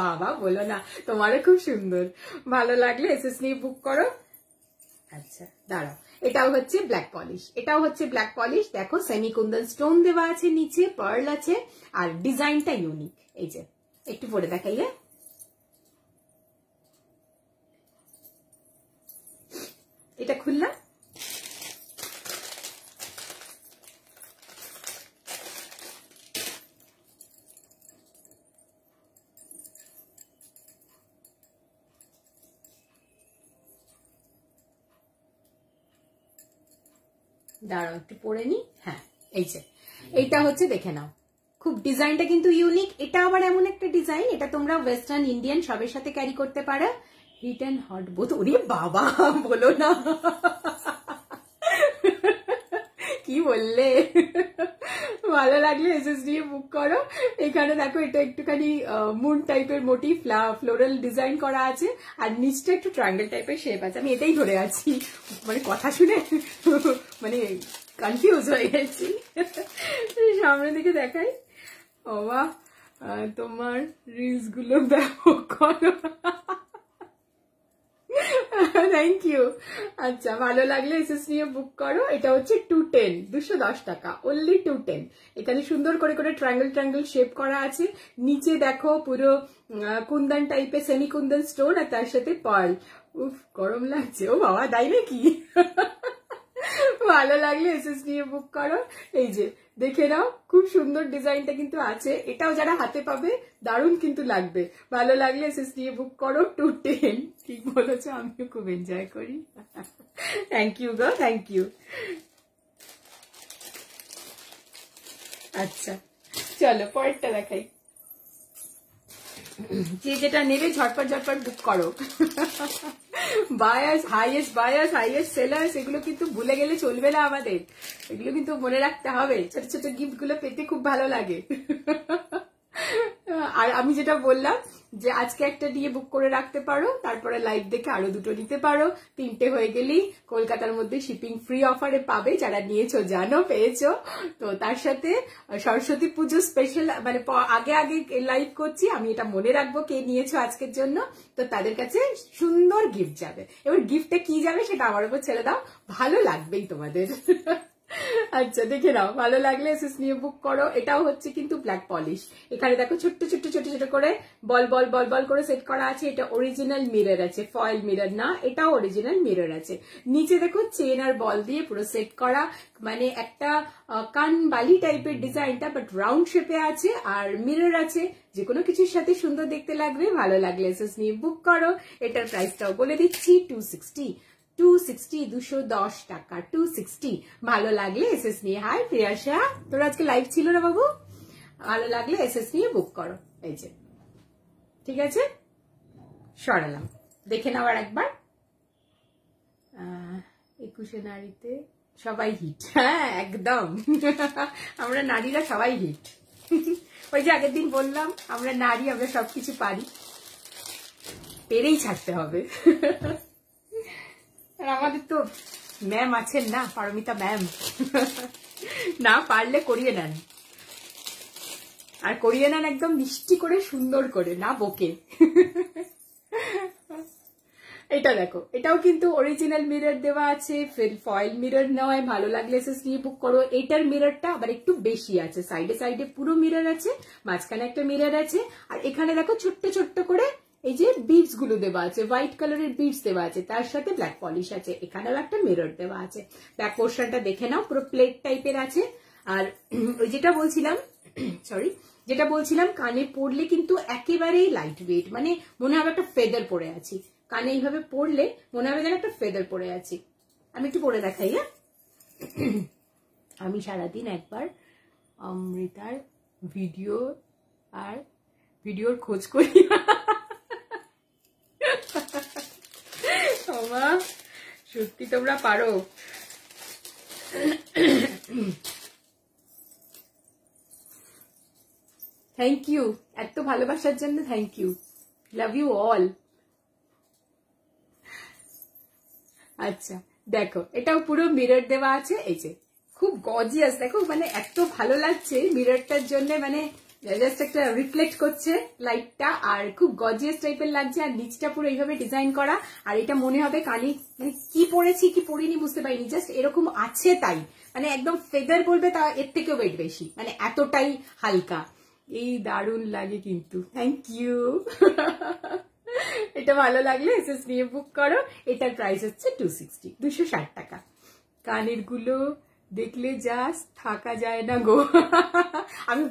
বাবা বলো না, তোমারও খুব সুন্দর। ভালো লাগলে এসএস নিয়ে বুক করো। আচ্ছা দাঁড়াও, এটাও হচ্ছে ব্ল্যাক পলিশ, এটাও হচ্ছে ব্ল্যাক পলিশ। দেখো সেমি কুন্দন স্টোন দেওয়া আছে, নিচে পার্ল আছে, আর ডিজাইনটা ইউনিক। এই যে একটু পরে দেখাই, এটা খুললাম, দাঁড়াও একটু পরে নি। হ্যাঁ এই যে এইটা হচ্ছে, দেখে নাও, খুব ডিজাইনটা কিন্তু ইউনিক। এটা আবার এমন একটা ডিজাইন, এটা তোমরা ওয়েস্টার্ন ইন্ডিয়ান সবের সাথে ক্যারি করতে পারো। হিট অ্যান্ড হট বোথ, ওরে বাবা বলো না, কি বললে। ভালো লাগলে এসএস দিয়ে বুক করো। এখানে দেখো, এটা একটুখানি মুন টাইপের মোটিভ, ফ্লোরাল ডিজাইন করা আছে, আর নিচটা একটু ট্রায়াঙ্গেল টাইপের শেপ আছে। আমি এটাই ধরে আছি, মানে কথা শুনে মানে কনফিউজ হয়ে গেছি। সামনের দিকে দেখাই, বাবা তোমার রিলস গুলো ব্যবহার করো, থ্যাংক ইউ। আচ্ছা ভালো লাগলে এসএস নিয়ে বুক করো। এটা হচ্ছে 210, 210 টাকা, অনলি 210। এখানে সুন্দর করে করে ট্রায়াঙ্গেল শেপ করা আছে, নিচে দেখো পুরো কুন্দন টাইপের সেমি কুন্দন স্টোন, আর তার সাথে পার্ল। উফ গরম লাগছে, ও বাবা তাই নাকি। ভালো লাগলে এসএস নিয়ে বুক করো। এই যে দেখে নাও, খুব সুন্দর ডিজাইনটা কিন্তু আছে, এটাও যারা হাতে পাবে দারুণ কিন্তু লাগবে। ভালো লাগলে এসএস নিয়ে বুক করো 210। ঠিক বলেছো, আমিও খুব এনজয় করি। থ্যাংক ইউ গো, থ্যাংক ইউ। আচ্ছা চলো পরেরটা দেখাই। যে যেটা নেবে ঝটপট ঝটপট বুক করো। বায়াস, হাইয়েস্ট সেলার্স, এগুলো কিন্তু ভুলে গেলে চলবে না আমাদের, এগুলো কিন্তু মনে রাখতে হবে। ছোট ছোট গিফট গুলো পেতে খুব ভালো লাগে। আর আমি যেটা বললাম যে আজকে একটা দিয়ে বুক করে রাখতে পারো, তারপরে লাইভ দেখে আরো দুটো নিতে পারো, 3টে হয়ে গেলেই কলকাতার মধ্যে শিপিং ফ্রি অফারে পাবে। যারা নিয়েছো জানো, পেয়েছো। তো তার সাথে সরস্বতী পুজো স্পেশাল, মানে আগে আগে লাইভ করছি, আমি এটা মনে রাখবো কে নিয়েছো আজকের জন্য, তো তাদের কাছে সুন্দর গিফট যাবে। এবার গিফটটা কি যাবে সেটা আমার উপর ছেড়ে দাও, ভালো লাগবেই তোমাদের। আচ্ছা দেখে নাও, ভালো লাগলে এসএস নিয়ে বুক করো। এটাও হচ্ছে কিন্তু ব্ল্যাক পলিশ। এখানে দেখো ছোট্ট ছোট্ট ছোট ছোট করে বল বল বল বল করে সেট করা আছে। এটা অরিজিনাল মিরর আছে, ফয়েল মিরর না, এটাও অরিজিনাল মিরর আছে। নিচে দেখো চেন আর বল দিয়ে পুরো সেট করা, মানে একটা কান বালি টাইপের ডিজাইনটা, বাট রাউন্ড শেপে আছে আর মিরর আছে। যে কোনো কিছুর সাথে সুন্দর দেখতে লাগবে। ভালো লাগলে এসএস নিয়ে বুক করো। এটার প্রাইসটাও বলে দিচ্ছি, 260, 210 টাকা, 260। ভালো লাগলে এসএস নিয়ে, হাই প্রিয়াশা, তোর আজকে লাইভ ছিল না বাবু? ভালো লাগলে এসএস নিয়ে বুক করো। এই যে ঠিক আছে, সরালাম, দেখে নাও আর একবার। 21শে নারীতে সবাই হিট, হ্যাঁ একদম। আমরা নারীরা সবাই হিট। ওই যে আগের দিন বললাম, আমরা নারী, আমরা সবকিছু পারি, পেরেই ছাড়তে হবে। আর আমাদের তো ম্যাম আছেন না, পারমিতা ম্যাম, না পারলে করিয়ে নেন, আর করিয়ে নেন একদম মিষ্টি করে, সুন্দর করে, না বকে। এটা দেখো, এটাও কিন্তু অরিজিনাল মিরর দেওয়া আছে, ফয়েল মিরর নয়। ভালো লাগলে এসএস নিয়ে বুক করো। এটার মিররটা আবার একটু বেশি আছে, সাইডে সাইডে পুরো মিরর আছে, মাঝখানে একটা মিরর আছে, আর এখানে দেখো ছোট্ট ছোট্ট করে এই যে বিডস গুলো দেওয়া আছে, হোয়াইট কালারের বিডস দেওয়া আছে, তার সাথে ব্ল্যাক পলিশ আছে। এখানেও একটা মিরর দেওয়া আছে। ব্যাক পোর্শনটা দেখে নাও, পুরো প্লেট টাইপের আছে। আর ওই যেটা বলছিলাম, সরি, যেটা বলছিলাম, কানে পরলে কিন্তু একেবারেই লাইট ওয়েট, মানে মনে হবে একটা ফেদার পরে আছি। কানে এইভাবে পরলে মনে হবে যেন একটা ফেদার পরে আছি। আমি একটু পরে দেখাই। হ্যাঁ, আমি সারাদিন একবার অমৃতার ভিডিও আর ভিডিওর খোঁজ করি। সত্যি তোমরা পারো। থ্যাংক ইউ, এত ভালোবাসার জন্য thank you, love you all. আচ্ছা দেখো, এটাও পুরো মিরর দেওয়া আছে। এই যে খুব গর্জিয়াস, দেখো মানে এত ভালো লাগছে মিররটার জন্য, মানে জাস্ট একটা রিফ্লেক্ট করছে লাইটটা, আর খুব গর্জিয়াস টাইপের লাগছে। আর নিচটা পুরো এইভাবে ডিজাইন করা, আর এটা মনে হবে কানে, মানে কি পরেছি কি পরিনি বুঝতে পারিনি, জাস্ট এরকম আছে তাই, মানে একদম ফেদার বলবে তা এর থেকেও ওয়েট বেশি, মানে এতটাই হালকা। এই দারুণ লাগে কিন্তু, থ্যাংক ইউ। এটা ভালো লাগলে এসএস নিয়ে বুক করো। এটার প্রাইস হচ্ছে 260, 260 টাকা। কানের গুলো দেখলে জাস্ট থাকা যায় না গো। আমি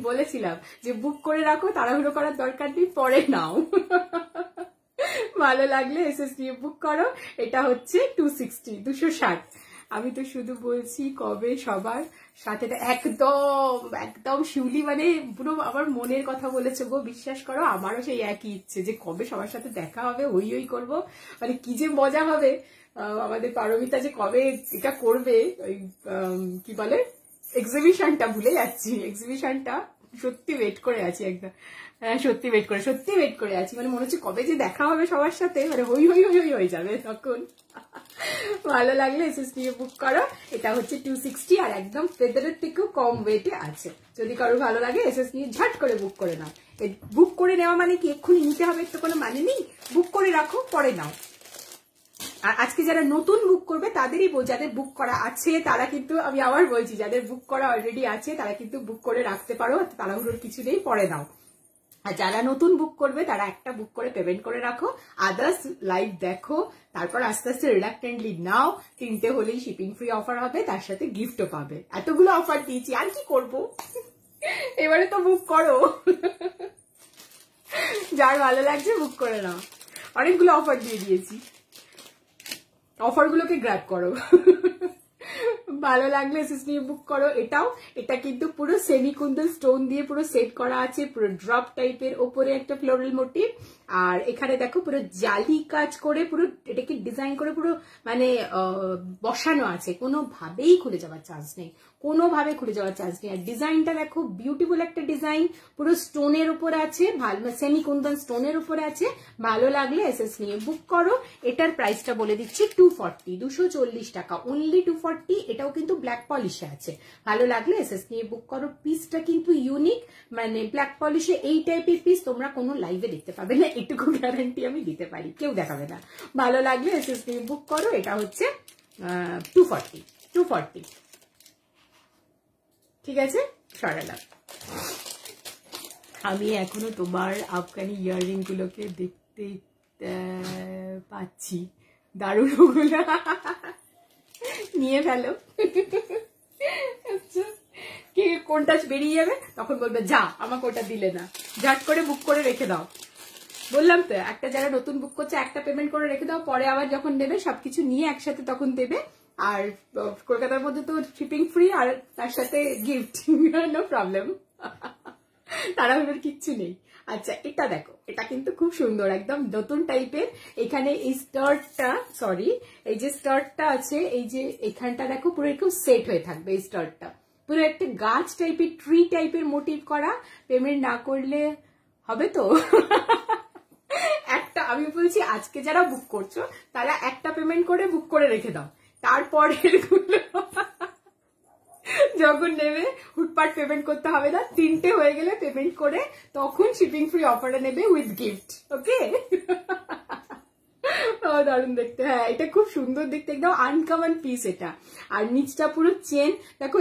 বলেছিলাম যে বুক করে রাখো, তাড়াহুড়ো করার দরকার নেই, পরে নাও। ভালো লাগলে এসএস নিয়ে বুক করো। এটা হচ্ছে 260, 260। আমি তো শুধু বলছি কবে সবার সাথে, একদম একদম শিউলি, মানে পুরো আমার মনের কথা বলেছে গো, বিশ্বাস করো। আমারও সেই একই ইচ্ছে যে কবে সবার সাথে দেখা হবে, হই হই করবো, মানে কি যে মজা হবে। আমাদের পারমিতা যে কবে এটা করবে, ওই কি বলে এক্সিবিশনটা, ভুলে যাচ্ছি এক্সিবিশনটা, সত্যি ওয়েট করে আছি একদম। সত্যি ওয়েট করে আছি, মানে মনে হচ্ছে কবে যে দেখা হবে সবার সাথে, মানে হই হই হই হই হয়ে যাবে তখন। ভালো লাগলে এসএস নিয়ে বুক করো। এটা হচ্ছে 260, আর একদম ফেদারের থেকেও কম ওয়েটে আছে। যদি কারো ভালো লাগে এসএস নিয়ে ঝট করে বুক করে নাও। বুক করে নেওয়া মানে কি এক্ষুনি নিতে হবে তো কোনো মানে নেই, বুক করে রাখো, পরে নাও। আর আজকে যারা নতুন বুক করবে তাদেরই, যাদের বুক করা আছে তারা কিন্তু, আমি আবার বলছি, যাদের বুক করা অলরেডি আছে তারা কিন্তু বুক করে রাখতে পারো, তাড়াহুড়োর কিছু নেই, পরে নাও। আর যারা নতুন বুক করবে তারা একটা বুক করে পেমেন্ট করে রাখো, আদার্স লাইভ দেখো, তারপর আস্তে আস্তে রিলাক্টেন্টলি নাও, 3টে হলেই শিপিং ফ্রি অফার হবে, তার সাথে গিফটও পাবে। এতগুলো অফার দিয়েছি, আর কি করব, এবারে তো বুক করো, যার ভালো লাগছে বুক করে নাও। অনেকগুলো অফার দিয়ে দিয়েছি, অফারগুলোকে গ্র্যাব করো। ভালো লাগলে এসএস নিয়ে বুক করো। এটা কিন্তু পুরো সেমি কুন্দন স্টোন দিয়ে পুরো সেট করা আছে, পুরো ড্রপ টাইপের, ওপরে একটা ফ্লোরাল মোটিভ, আর এখানে দেখো পুরো জালি কাজ করে পুরো এটাকে ডিজাইন করে পুরো মানে বসানো আছে, কোনোভাবেই খুলে যাওয়ার চান্স নেই, কোনোভাবে খুলে যাওয়ার চান্স নেই। আর ডিজাইনটা দেখো বিউটিফুল একটা ডিজাইন, পুরো স্টোনের উপরে আছে, ভালো সেমি কুন্দন স্টোনের উপরে আছে। ভালো লাগলে এসএস নিয়ে বুক করো। এটার প্রাইসটা বলে দিচ্ছি 240, 240 টাকা, অনলি 240। এটাও কিন্তু ব্ল্যাক পলিশে আছে। ভালো লাগলে এসএস নিয়ে বুক করো। পিসটা কিন্তু ইউনিক, মানে ব্ল্যাক পলিশে এই টাইপের পিস তোমরা কোনো লাইভে দেখতে পাবে না, এটুকু গ্যারান্টি আমি দিতে পারি, কেউ দেখাবে না। ভালো লাগলে এসএস নিয়ে বুক করো। এটা হচ্ছে 240। ঠিক আছে, সরালাম। আমি এখনো তোমার আফগানি ইয়াররিং গুলোকে দেখতে পাচ্ছি, দারুণ, ওগুলো নিয়ে ফেলো। আচ্ছা, কি কোনটা বেরিয়ে যাবে তখন বলবে যা আমাকে ওটা দিলে না, ঝট করে বুক করে রেখে দাও। বললাম তো, একটা যারা নতুন বুক করছে একটা পেমেন্ট করে রেখে দাও, পরে আবার যখন দেবে সবকিছু নিয়ে একসাথে তখন দেবে। আর কলকাতার মধ্যে তো শিপিং ফ্রি, আর তার সাথে গিফট, নো প্রবলেম, তারা ভেবে কিচ্ছু নেই। আচ্ছা, এটা দেখো, এটা কিন্তু খুব সুন্দর, একদম নতুন টাইপের। এখানে এই স্টার্টটা, সরি, এই যে স্টার্টটা আছে, এই যে এখানটা দেখো পুরো এরকম সেট হয়ে থাকবে। এই স্টার্টটা পুরো একটা গাছ টাইপের, ট্রি টাইপের মোটিভ করা। পেমেন্ট না করলে হবে তো? একটা, আমি বলছি আজকে যারা বুক করছো তারা একটা পেমেন্ট করে বুক করে রেখে দাও, তারপরে যখন নেবে হুটপাট পেমেন্ট করতে হবে না, 3টে হয়ে গেলে পেমেন্ট করে তখন শিপিং ফ্রি অফারে নেবে উইথ গিফট। ওকে, দারুণ দেখতে। হ্যাঁ, এটা খুব সুন্দর দেখতে, একদম আনকমন পিস এটা। আর নিচটা পুরো চেন দেখো।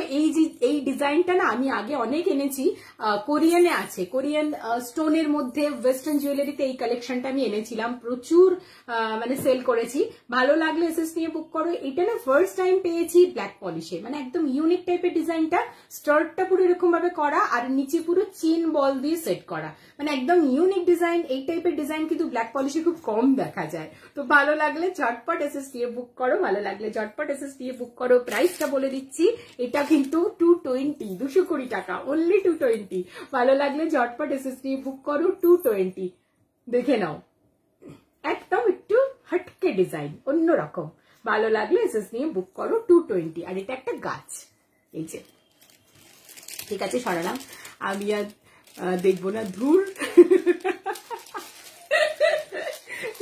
এই ডিজাইনটা না আমি আগে অনেক এনেছি, কোরিয়ানে আছে, কোরিয়ান স্টোনের মধ্যে ওয়েস্টার্ন জুয়েলারিতে এই কালেকশনটা আমি এনেছিলাম, প্রচুর মানে সেল করেছি। ভালো লাগলে এসএস নিয়ে বুক করো। এটা না ফার্স্ট টাইম পেয়েছি ব্ল্যাক পলিশে, মানে একদম ইউনিক টাইপের ডিজাইনটা। স্টার্টটা পুরো এরকম ভাবে করা, আর নিচে পুরো চেন বল দিয়ে সেট করা, মানে একদম ইউনিক ডিজাইন। এই টাইপের ডিজাইন কিন্তু ব্ল্যাক পলিশে খুব কম দেখা যায়। তো ভালো লাগলে ঝটপট এসএস দিয়ে বুক করো, ভালো লাগলে ঝটপট এসএস দিয়ে বুক করো। প্রাইসটা বলে দিচ্ছি, এটা কিন্তু 220, 220 টাকা, অনলি 220। ভালো লাগলে ঝটপট এসএস দিয়ে বুক করো, 220। দেখে নাও, একদম একটু হটকে ডিজাইন, অন্যরকম। ভালো লাগলে এসএস নিয়ে বুক করো, 220। আর এটা একটা গাছ, এই যে। ঠিক আছে, সরালাম, আমি আর দেখবো না, ধুর,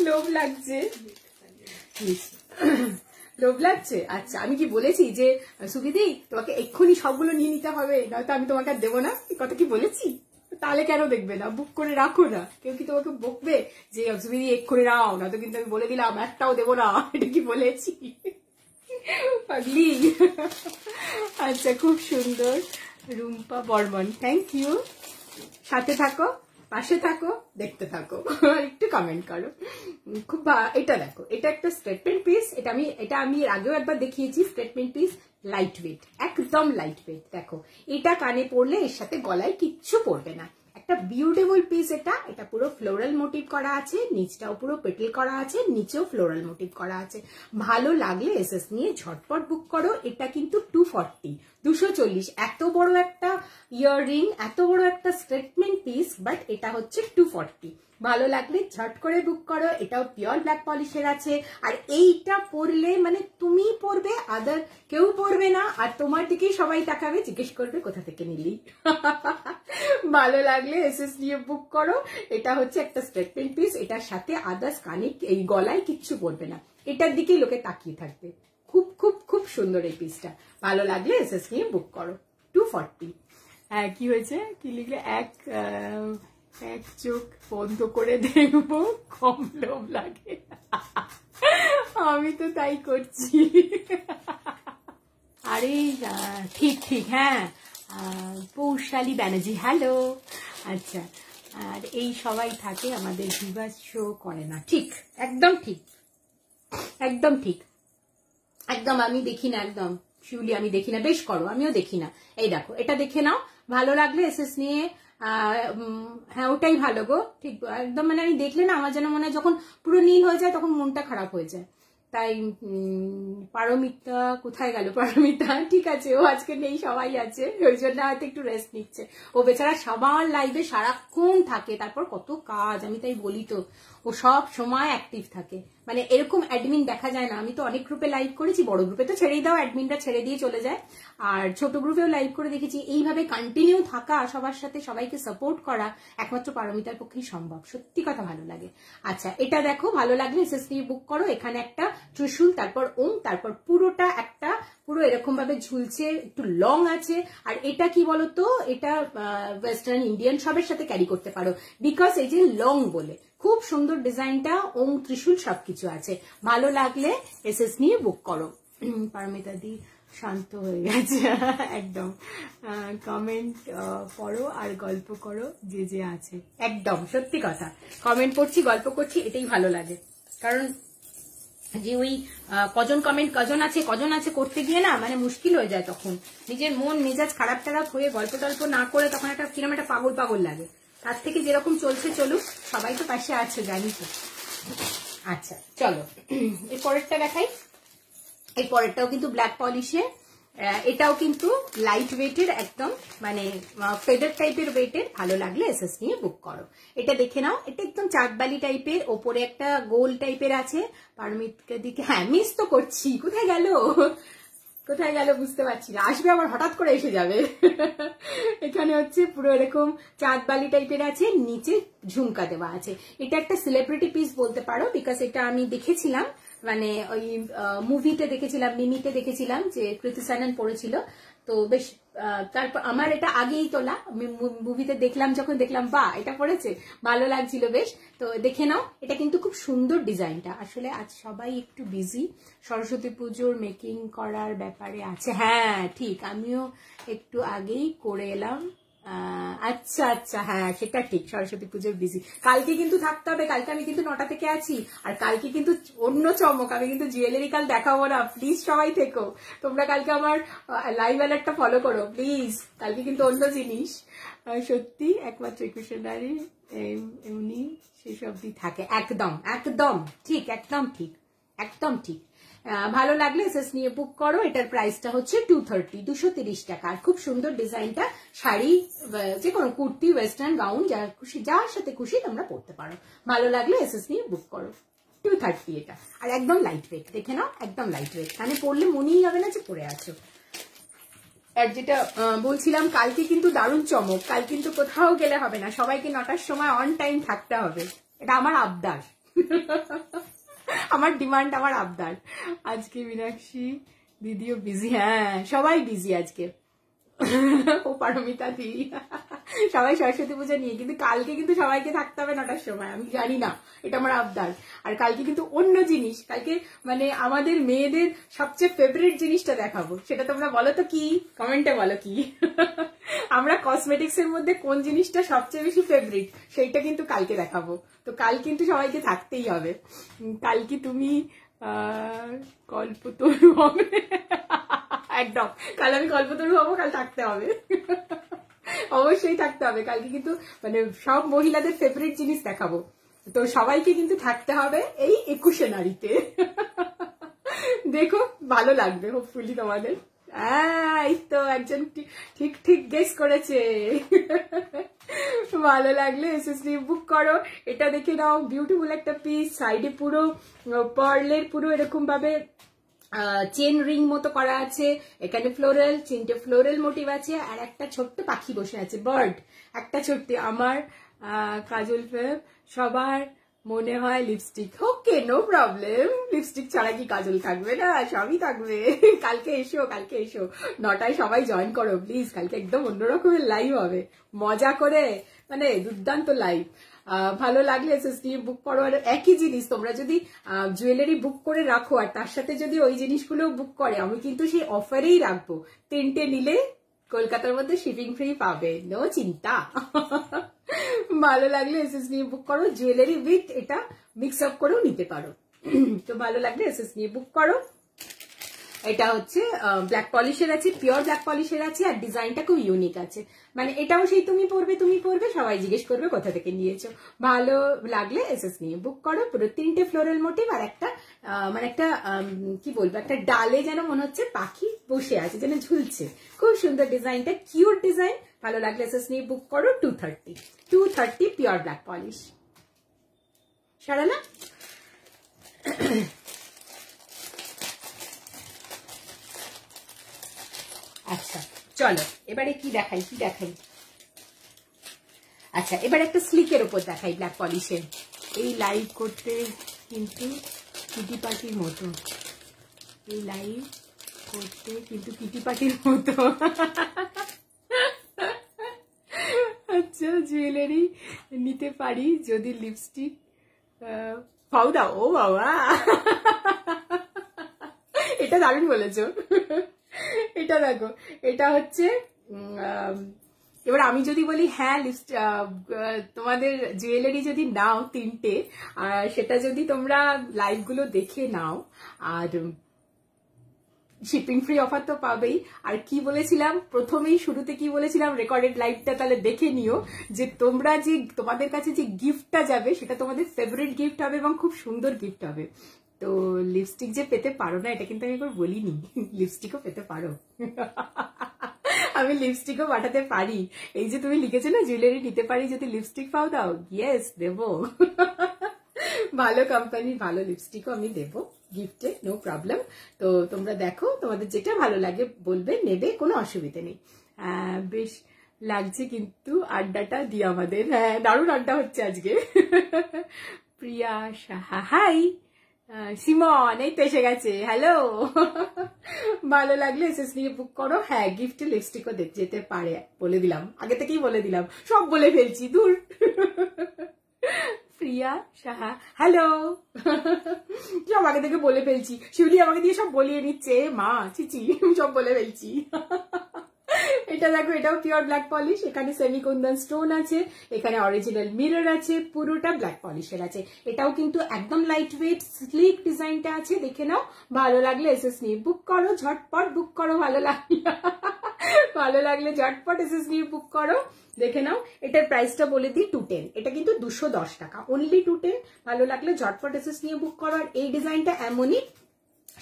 লোভ লাগছে, লোভ লাগছে। আচ্ছা, আমি কি বলেছি যে সুবিধি তোমাকে এক্ষুনি সবগুলো নিয়ে নিতে হবে, নয়তো আমি তোমাকে আর দেবো না? কথা কি বলেছি? তাহলে কেন দেখবে না, বুক করে রাখো না। কেউ কি তোমাকে বকবে যে সুবিধি এক্ষুনি নাও, নয়তো কিন্তু আমি বলে দিলাম একটাও দেবো না? এটা কি বলেছি? পাগলি। আচ্ছা, খুব সুন্দর, রুম্পা বর্মন, থ্যাংক ইউ। সাথে থাকো, পাশে থাকো, দেখতে থাকো, একটু কমেন্ট করো। খুব এটা দেখো, এটা একটা স্টেটমেন্ট পিস। এটা আমি আগেও একবার দেখিয়েছি। স্টেটমেন্ট পিস, লাইট ওয়েট, একদম লাইট ওয়েট। দেখো, এটা কানে পড়লে এর সাথে গলায় কিচ্ছু পড়বে না, একটা বিউটিফুল পিস। এটা পুরো ফ্লোরাল মোটিভ করা আছে, নিচটাও পুরো পেটেল করা আছে, নিচেও ফ্লোরাল মোটিভ করা আছে। ভালো লাগলে এসএস নিয়ে ঝটপট বুক করো। এটা কিন্তু 240, 240। এত বড় একটা ইয়াররিং, এত বড় একটা স্টেটমেন্ট পিস, বাট এটা হচ্ছে 240। ভালো লাগলে ঝট করে বুক করো। এটাও পিওর ব্ল্যাক পলিশের আছে। আর এইটা পরলে মানে তুমি পরবে, আদার কেউ পরবে না, আর তোমার দিকেই সবাই তাকাবে, জিজ্ঞেস করবে কোথা থেকে নিলি। ভালো লাগলে এসএস দিয়ে বুক করো। এটা হচ্ছে একটা স্টেটমেন্ট পিস, এটার সাথে আদার্স কানে, এই গলায় কিচ্ছু পরবে না, এটার দিকেই লোকে তাকিয়ে থাকবে। খুব খুব খুব সুন্দর এই পিসটা। ভালো লাগলে এসএস নিয়ে বুক করো, 240। হ্যাঁ, কি হয়েছে, কি লিখলে? এক চোখ বন্ধ করে দেখবো, কম লোভ লাগে। আমি তো তাই করছি। আরে ঠিক ঠিক, হ্যাঁ, পৌশালী ব্যানার্জি, হ্যালো। আচ্ছা, আর এই সবাই থাকে, আমাদের ভিভাস শো করে না। ঠিক, একদম ঠিক, একদম ঠিক, একদম আমি দেখি না, একদম শিউলি আমি দেখি না। বেশ করো, আমিও দেখি না। এই দেখো, এটা দেখে নাও, ভালো লাগলে এসএস নিয়ে হ্যাঁ ওটাই ভালো গো, ঠিক একদম। মানে আমি দেখলে না আমার যেন মনে হয় যখন পুরো নীল হয়ে যায় তখন মনটা খারাপ হয়ে যায়। তাই পারমিতা কোথায় গেল? পারমিতা ঠিক আছে, ও আজকে নেই, সবাই আছে, ওই জন্য হয়তো একটু রেস্ট নিচ্ছে। ও বেচারা সবার লাইভে সারাক্ষণ থাকে, তারপর কত কাজ, আমি তাই বলি তো, ও সব সময় অ্যাক্টিভ থাকে। মানে এরকম অ্যাডমিন দেখা যায় না। আমি তো অনেক গ্রুপে লাইভ করেছি, বড় গ্রুপে তো ছেড়েই দাও, অ্যাডমিনটা ছেড়ে দিয়ে চলে যায়, আর ছোট গ্রুপেও লাইভ করে দেখেছি। এইভাবে কন্টিনিউ থাকা, সবার সাথে সবাইকে সাপোর্ট করা একমাত্র পারমিতার পক্ষেই সম্ভব। সত্যি কথা, ভালো লাগে। আচ্ছা, এটা দেখো, ভালো লাগলে এসএস নিয়ে বুক করো। এখানে একটা ত্রিশূল, তারপর ওম, তারপর পুরোটা একটা পুরো এরকম ভাবে ঝুলছে, একটু লং আছে। আর এটা কি বলতো, এটা ওয়েস্টার্ন ইন্ডিয়ান সবের সাথে ক্যারি করতে পারো, বিকজ এই যে লং বলে খুব সুন্দর ডিজাইনটা, ওম ত্রিশূল সবকিছু আছে। ভালো লাগলে এসএস নিয়ে বুক করো। পারমিতা দি শান্ত হয়ে গেছে একদম। কমেন্ট পড়ো আর গল্প করো যে যে আছে, একদম সত্যি কথা। কমেন্ট পড়ছি, গল্প করছি, এটাই ভালো লাগে। কারণ যে ওই কজন আছে করতে গিয়ে না মানে মুশকিল হয়ে যায়, তখন নিজের মন মেজাজ খারাপ টারাপ হয়ে গল্প টল্প না করে তখন একটা কিরম একটা পাগল পাগল লাগে। তার থেকে যেরকম চলছে চলুক, সবাই তো পাশে আছে, জানি তো। আচ্ছা চলো, এই পরেরটা দেখাই। এই পরেরটাও কিন্তু ব্ল্যাক পলিশে, এটাও কিন্তু লাইট ওয়েটের, একদম মানে ফেদার টাইপের ওয়েটের। ভালো লাগলে এসএস নিয়ে বুক করো। এটা দেখে নাও, এটা একদম চাঁদবালি টাইপের, ওপরে একটা গোল টাইপের আছে। পারমিতকে দিকে হ্যাঁ মিস তো করছি, কোথায় গেল কোথায় গেল বুঝতে পারছি না, আসবে আবার হঠাৎ করে এসে যাবে। এখানে হচ্ছে পুরো এরকম চাঁদবালি টাইপের আছে, নিচে ঝুমকা দেওয়া আছে। এটা একটা সেলিব্রিটি পিস বলতে পারো, বিকজ এটা আমি দেখেছিলাম, মানে ওই মুভিতে দেখেছিলাম, মিমিতে দেখেছিলাম যে কৃতি সানন পড়েছিল। তো বেশ, তারপর আমার এটা আগেই তোলা, মুভিতে দেখলাম, যখন দেখলাম বাহ এটা পড়েছে, ভালো লাগছিল বেশ। তো দেখে নাও, এটা কিন্তু খুব সুন্দর ডিজাইনটা। আসলে আজ সবাই একটু বিজি, সরস্বতী পুজোর মেকিং করার ব্যাপারে আছে। হ্যাঁ ঠিক, আমিও একটু আগেই করে এলাম। আচ্ছা আচ্ছা, হ্যাঁ সেটা ঠিক, সরস্বতী পুজোর বিজি। কালকে কিন্তু থাকতে হবে, কালকে আমি কিন্তু 9টা থেকে আছি। আর কালকে কিন্তু অন্য চমক, আমি কিন্তু জুয়েলারি কাল দেখাবো না, প্লিজ সবাই থেকো তোমরা। কালকে আমার লাইভ অ্যালার্টটা ফলো করো প্লিজ, কালকে কিন্তু অন্য জিনিস। সত্যি একমাত্র ইকুশনারি এমনি সেসব দিয়ে থাকে, একদম একদম ঠিক, একদম ঠিক, একদম ঠিক। ভালো লাগলে এসএস নিয়ে বুক করো। এটার প্রাইসটা হচ্ছে 230 টাকা। আর খুব সুন্দর ডিজাইনটা, শাড়ি, যে কোনো কুর্তি, ওয়েস্টার্ন গাউন, যার খুশি যার সাথে খুশি তোমরা পড়তে পারো। ভালো লাগলে এসএস নিয়ে বুক করো। 230 এটা, আর একদম লাইট ওয়েট, দেখে নাও একদম লাইট ওয়েট, মানে পড়লে মনেই হবে না যে পরে আছো। আর যেটা বলছিলাম, কালকে কিন্তু দারুণ চমক, কাল কিন্তু কোথাও গেলে হবে না, সবাইকে 9টার সময় অন টাইম থাকতে হবে, এটা আমার আবদার। আমার ডিমান্ড, আমার আবদার। আজকে মীনাক্ষী দিদিও বিজি, হ্যাঁ সবাই বিজি আজকে। ও পারমিতা দি সবাই সরস্বতী পূজা নিয়ে, কিন্তু কালকে কিন্তু সবাইকে থাকতে হবে 9টার সময়, আমি জানি না, এটা আমার আবদার। আর কালকে কিন্তু অন্য জিনিস, কালকে মানে আমাদের মেয়েদের সবচেয়ে ফেভারিট জিনিসটা দেখাবো। সেটা তোমরা বলো তো কি, কমেন্টে বলো কি। আমরা কসমেটিক্স এর মধ্যে কোন জিনিসটা সবচেয়ে বেশি ফেভারিট, সেইটা কিন্তু কালকে দেখাবো। তো কাল কিন্তু সবাইকে থাকতেই হবে। কালকে তুমি কল্পতরু হবে, একদম কাল আমি কল্পতরু হবো, কাল থাকতে হবে, অবশ্যই থাকতে হবে। কালকে কিন্তু মানে সব মহিলাদের ফেভারিট জিনিস দেখাবো, তো সবাইকে কিন্তু থাকতে হবে এই 21শে নারীতে। দেখো ভালো লাগবে হোপফুলি তোমাদের। এই তো একজন ঠিক ঠিক গেস করেছে। ভালো লাগলে এসএসডি বুক করো। এটা দেখে নাও, বিউটিফুল একটা পিস, সাইডে পুরো পার্লের পুরো এরকম ভাবে চেন রিং মতো করা আছে, এখানে ফ্লোরাল, 3টে ফ্লোরাল মোটিভ আছে, আর একটা ছোট্ট পাখি বসে আছে, বার্ড, একটা ছোট্ট। আমার কাজল ফেব সবার মনে হয় lipstick, okay no problem, lipstick ছাড়া কি কাজল থাকবে না, সবই থাকবে। কালকে এসো, কালকে এসো 9টায় সবাই জয়েন করো প্লিজ। কালকে একদম অন্যরকমের লাইভ হবে, মজা করে, মানে দুর্দান্ত লাইভ। ভালো লাগলে এসএসডি বুক করো। আর একই জিনিস তোমরা যদি জুয়েলারি বুক করে রাখো আর তার সাথে যদি ওই জিনিসগুলো বুক করে, আমি কিন্তু সেই অফারেই রাখবো, 3টে নিলে কলকাতার মধ্যে শিপিং ফ্রি পাবে, নো চিন্তা। ভালো লাগলে এসএস নিয়ে বুক করো। জুয়েলারি উইথ এটা মিক্স আপ করেও নিতে পারো। তো ভালো লাগলে এসএস নিয়ে বুক করো। এটা হচ্ছে ব্ল্যাক পলিশের আছে, পিওর ব্ল্যাক পলিশের আছে, আর ডিজাইনটা খুব ইউনিক আছে। মানে এটাও সেই তুমি পরবে, সবাই জিজ্ঞেস করবে কোথা থেকে নিয়েছো। ভালো লাগলে এসএস নিয়ে বুক করো। পুরো 3টে ফ্লোরাল মোটিভ আর একটা মানে একটা কি বলবো, একটা ডালে যেন মনে হচ্ছে পাখি বসে আছে, যেন ঝুলছে। খুব সুন্দর ডিজাইনটা, কিউট ডিজাইন। ভালো লাগলে এসএস নিয়ে বুক করো। 230 পিওর ব্ল্যাক পলিশ। সারা না? আচ্ছা চলো এবারে কি দেখাই। আচ্ছা এবার একটা স্লিকের উপর দেখাই ব্ল্যাক পলিশের। এই লাইভ করতে কিন্তু কিটি পাটির মতো, এই লাইভ করতে কিন্তু কিটি পাটির মতো। আচ্ছা জুয়েলারি নিতে পারি যদি লিপস্টিক পাও দাও। ও বাবা, এটা দারুণ বলেছো। এটা দেখো, এটা হচ্ছে এবার আমি যদি বলি হ্যাঁ তোমাদের জুয়েলারি যদি নাও 3টে, আর সেটা যদি তোমরা লাইভ গুলো দেখে নাও, আর শিপিং ফ্রি অফার তো পাবেই। আর কি বলেছিলাম প্রথমেই, শুরুতে কি বলেছিলাম, রেকর্ডেড লাইভটা তাহলে দেখে নিও, যে তোমরা যে তোমাদের কাছে যে গিফটটা যাবে সেটা তোমাদের ফেভারিট গিফট হবে এবং খুব সুন্দর গিফট হবে। তো লিপস্টিক যে পেতে পারো না এটা কিন্তু আমি একবার বলিনি, লিপস্টিকও পেতে পারো। আমি লিপস্টিকও পাঠাতে পারি। এই যে তুমি লিখেছো না জুয়েলারি নিতে পারি যদি লিপস্টিক পাও দাও, ইয়েস দেবো। ভালো কোম্পানির ভালো লিপস্টিকও আমি দেবো গিফটে, নো প্রবলেম। তো তোমরা দেখো, তোমাদের যেটা ভালো লাগে বলবে, নেবে, কোনো অসুবিধা নেই। বেশ লাগছে কিন্তু আড্ডাটা দিয়ে আমাদের। হ্যাঁ দারুণ আড্ডা হচ্ছে আজকে। প্রিয়া সাহা হাই, সিমন এই তো এসে গেছে, হ্যালো। ভালো লাগলে এসএস নিয়ে বুক করো। হ্যাঁ গিফটে লিপস্টিকও যেতে পারে, বলে দিলাম, আগে থেকেই বলে দিলাম, সব বলে ফেলছি, দূর। প্রিয়া সাহা হ্যালো, সব আগে থেকে বলে ফেলছি। শিউলি আমাকে দিয়ে সব বলিয়ে নিচ্ছে, মা চিচি সব বলে ফেলছি। এটা দেখো, এটাও পিওর ব্ল্যাক পলিশ। এখানে সেমিকুন্দন স্টোন আছে, এখানে অরিজিনাল মিরর আছে, পুরোটা ব্ল্যাক পলিশের আছে। এটাও কিন্তু একদম লাইট ওয়েট স্লিক ডিজাইনটা আছে, দেখে নাও। ভালো লাগলে এসএস নিয়ে বুক করো, ঝটপট বুক করো। ভালো লাগলে ঝটপট এসএস নিয়ে বুক করো। দেখে নাও, এটার প্রাইসটা বলে দিই 210, এটা কিন্তু 210 টাকা, অনলি 210। ভালো লাগলে ঝটপট এসএস নিয়ে বুক করো। আর এই ডিজাইনটা এমনই,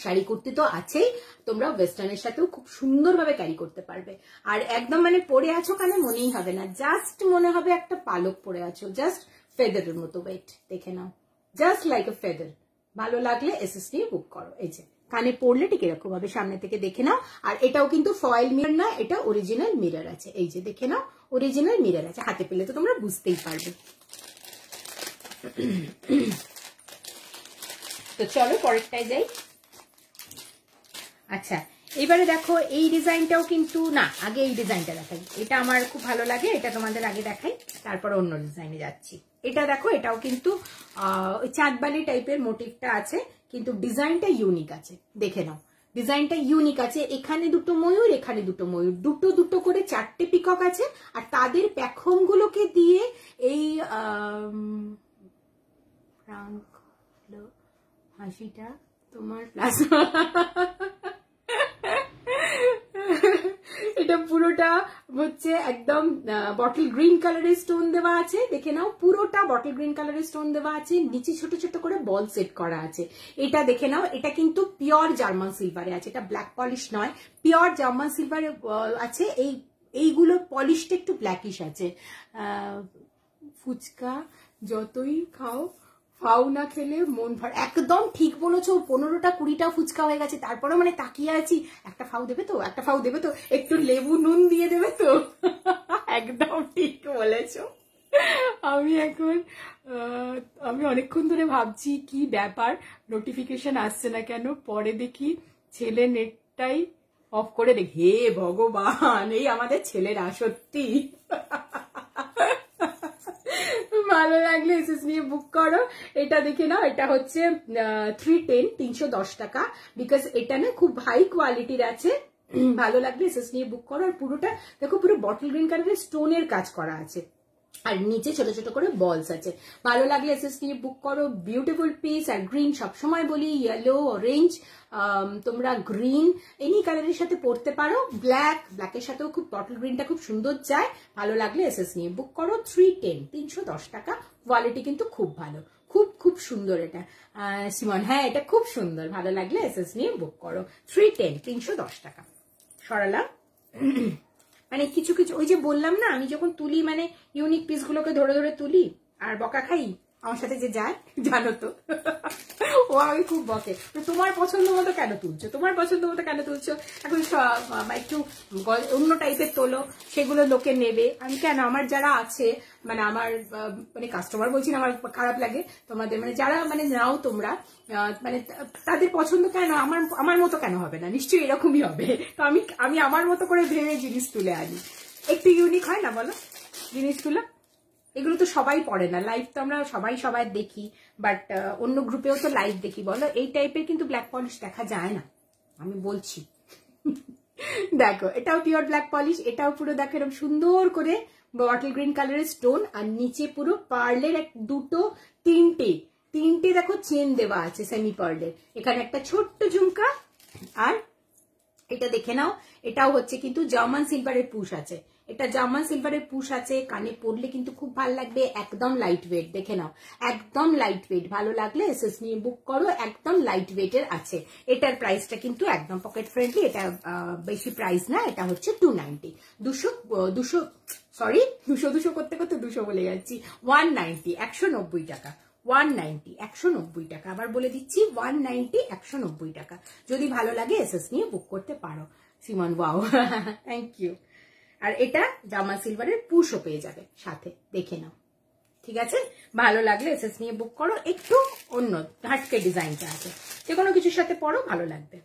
শাড়ি কুর্তি তো আছেই, তোমরা ওয়েস্টার্নের সাথেও খুব সুন্দরভাবে ক্যারি করতে পারবে। আর একদম মানে পরে আছো কানে মনেই হবে না, জাস্ট মনে হবে একটা পালক পরে আছো, জাস্ট ফেদারের মতো ওয়েট। দেখে নাও, জাস্ট লাইক এ ফেদার। ভালো লাগলে এসএস নিয়ে বুক করো। এই যে কানে পড়লে ঠিক এরকম হবে, সামনে থেকে দেখে নাও। আর এটাও কিন্তু ফয়েল মিরর না, এটা অরিজিনাল মিরর আছে। এই যে দেখে নাও, অরিজিনাল মিরর আছে, হাতে পেলে তো তোমরা বুঝতেই পারবে। তো চলো পরেরটায় যাই। আচ্ছা এবারে দেখো, এই ডিজাইনটাও কিন্তু না, আগে এই ডিজাইনটা দেখাই, এটা আমার খুব ভালো লাগে, এটা তোমাদের আগে দেখাই, তারপর অন্য ডিজাইনে যাচ্ছি। এটা দেখো, এটাও কিন্তু ওই চাঁদবালি টাইপের মোটিভটা আছে, কিন্তু ডিজাইনটা ইউনিক আছে। দেখে নাও, ডিজাইনটা ইউনিক আছে। এখানে দুটো ময়ূর, এখানে দুটো ময়ূর, দুটো দুটো করে 4টে পিকক আছে। আর তাদের প্যাখম গুলোকে দিয়ে এই হাসিটা তোমার প্লাস, এটা পুরোটা হচ্ছে একদম বটল গ্রিন কালারের স্টোন দেওয়া আছে। দেখে নাও, পুরোটা বটল গ্রিন কালারের স্টোন দেওয়া আছে, নিচে ছোট ছোট করে বল সেট করা আছে। এটা দেখে নাও, এটা কিন্তু পিওর জার্মান সিলভারে আছে, এটা ব্ল্যাক পলিশ নয়, পিওর জার্মান সিলভারে আছে। এইগুলো পলিশটা একটু ব্ল্যাকিশ আছে। ফুচকা যতই খাও, ফাউ না খেলে মন ভর, একদম ঠিক বলেছো। 15টা 20টা ফুচকা হয়ে গেছে, তারপরে মানে তাকিয়ে আছি, একটা ফাউ দেবে তো, একটা ফাউ দেবে তো, একটু লেবু নুন দিয়ে দেবে তো। একদম ঠিক বলেছো। আমি অনেকক্ষণ ধরে ভাবছি কি ব্যাপার, নোটিফিকেশন আসছে না কেন। পরে দেখি ছেলে নেটটাই অফ করে, দেখি হে ভগবান, এই আমাদের ছেলেরা সত্যি। ভালো লাগলে এসএস নিয়ে বুক করো। এটা দেখে নাও, এটা হচ্ছে 310 টাকা, বিকজ এটা না খুব হাই কোয়ালিটির আছে। ভালো লাগলে এসএস নিয়ে বুক করো। আর পুরোটা দেখো, পুরো বটল গ্রিন কালারের স্টোনের কাজ করা আছে, আর নিচে ছোট ছোট করে বলস আছে। ভালো লাগলে এসএস নিয়ে বুক করো। Beautiful piece. আর গ্রিন সবসময় বলি, ইয়েলো, অরেঞ্জ, তোমরা গ্রিন এনি কালারের সাথে পরতে পারো। ব্ল্যাকের সাথেও খুব বটল গ্রিনটা খুব সুন্দর যায়। ভালো লাগলে এসএস নিয়ে বুক করো। 310, 310 টাকা। কোয়ালিটি কিন্তু খুব ভালো, খুব খুব সুন্দর এটা। সিমন, হ্যাঁ এটা খুব সুন্দর। ভালো লাগলে এসএস নিয়ে বুক করো। 310, 310 টাকা। সরালাম। মানে কিছু কিছু ওই যে বললাম না, আমি যখন তুলি মানে ইউনিক পিস গুলোকে ধরে ধরে তুলি আর বকা খাই। আমার সাথে যে যায় জানো তো, ও আমাকে খুব বকে, তোমার পছন্দ মতো কেন তুলছো, তোমার পছন্দ মতো কেন তুলছো, এখন একটু অন্য টাইপের তোলো, সেগুলো লোকে নেবে। আমি কেন, আমার যারা আছে মানে আমার মানে কাস্টমার বলছি না, আমার খারাপ লাগে তোমাদের, মানে যারা মানে নাও তোমরা, মানে তাদের পছন্দ কেন আমার মতো কেন হবে না, নিশ্চয়ই এরকমই হবে। তো আমি আমার মতো করে ভেবে জিনিস তুলে আনি, একটু ইউনিক হয় না বলো জিনিসগুলো। এগুলো তো সবাই পড়ে না, লাইভ তো আমরা সবাই দেখি, বাট অন্য গ্রুপেও তো লাইভ দেখি বলো। এই টাইপের কিন্তু ব্ল্যাক পলিশ দেখা যায় না, আমি বলছি। দেখো এটাও পিওর ব্ল্যাক পলিশ, এটাও পুরো দেখো এরকম সুন্দর করে বটল গ্রিন কালারের স্টোন, আর নিচে পুরো পার্লের দুটো তিনটে দেখো চেন দেওয়া আছে সেমি পার্লের। এখানে একটা ছোট্ট ঝুমকা, আর এটা দেখে নাও, এটাও হচ্ছে কিন্তু জার্মান সিলভারের পুশ আছে। এটা জার্মান সিলভারের পুশ আছে, কানে পরলে কিন্তু খুব ভালো লাগবে। একদম লাইট ওয়েট, দেখে নাও একদম লাইট ওয়েট। ভালো লাগলে এসএস নিয়ে বুক করো, একদম লাইট ওয়েটের আছে। এটার প্রাইসটা কিন্তু একদম পকেট ফ্রেন্ডলি, এটা বেশি প্রাইস না, এটা হচ্ছে 290। 200 করতে করতে 200 বলে যাচ্ছি। 190, 190 টাকা। 190, 190 টাকা। আবার বলে দিচ্ছি 190, 190 টাকা। যদি ভালো লাগে এসএস নিয়ে বুক করতে পারো। Simon, wow, thank you. আর এটা জামা সিলভারের পুশও পেয়ে যাবে সাথে, দেখে নাও, ঠিক আছে। ভালো লাগলে এসএস নিয়ে বুক করো। একটু অন্য হাটকে ডিজাইনটা আছে, যে কোনো কিছুর সাথে পরো, ভালো লাগবে।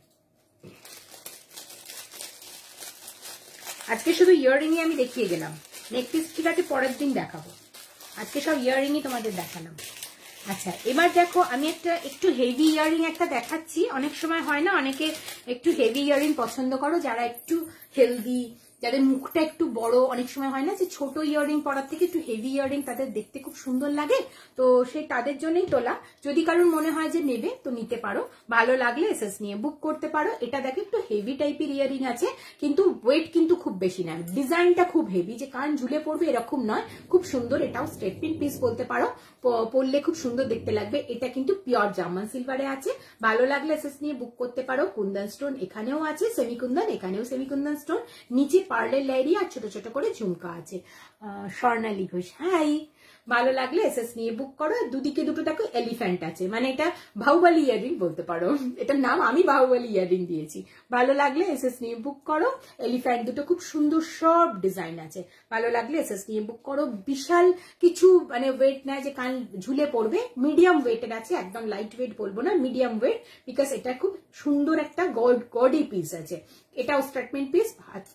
আজকে শুধু ইয়াররিংই আমি দেখিয়ে গেলাম, নেকপিস ঠিক আছে পরের দিন দেখাবো, আজকে সব ইয়াররিংই তোমাদের দেখালাম। আচ্ছা, এবার দেখো আমি একটু হেভি ইয়াররিং একটা দেখাচ্ছি। অনেক সময় হয় না, অনেকে একটু হেভি ইয়াররিং পছন্দ করো, যারা একটু হেলদি, যাদের মুখটা একটু বড়, অনেক সময় হয় না যে ছোট ইয়াররিং পরার থেকে একটু হেভি ইয়াররিং তাদের দেখতে খুব সুন্দর লাগে, তো সেই তাদের জন্যই তোলা। যদি কারোর মনে হয় যে নেবে তো নিতে পারো, ভালো লাগলে এসএস নিয়ে বুক করতে পারো। এটা দেখো একটু হেভি টাইপের ইয়াররিং আছে, কিন্তু ওয়েট কিন্তু খুব বেশি না, ডিজাইনটা খুব হেভি, যে কান ঝুলে পড়বে এরকম নয়, খুব সুন্দর। এটাও স্ট্রেট পিন পিস বলতে পারো, পরলে খুব সুন্দর দেখতে লাগবে। এটা কিন্তু পিওর জার্মান সিলভারে আছে। ভালো লাগলে এসএস নিয়ে বুক করতে পারো। কুন্দন স্টোন এখানেও আছে, সেমি কুন্দন, এখানেও সেমি কুন্দন স্টোন, নিচে পার্লের লেয়ারি আর ছোট ছোট করে ঝুমকা আছে। স্বর্ণালী ঘোষ, হাই। ভালো লাগলে এসএস নিয়ে বুক করো। দুদিকে দুটো দেখো এলিফ্যান্ট আছে, মানে এটা বাহুবলী ইয়াররিং বলতে পারো, এটার নাম আমি বাহুবলী ইয়াররিং দিয়েছি। ভালো লাগলে এসএস নিয়ে বুক করো। এলিফ্যান্ট দুটো খুব সুন্দর সব ডিজাইন আছে। ভালো লাগলে এসএস নিয়ে বুক করো। বিশাল কিছু মানে ওয়েট নেয় যে কান ঝুলে পড়বে, মিডিয়াম ওয়েটের আছে, একদম লাইট ওয়েট বলবো না, মিডিয়াম ওয়েট, বিকজ এটা খুব সুন্দর একটা গডি পিস আছে। এটাও স্টেটমেন্ট পিস,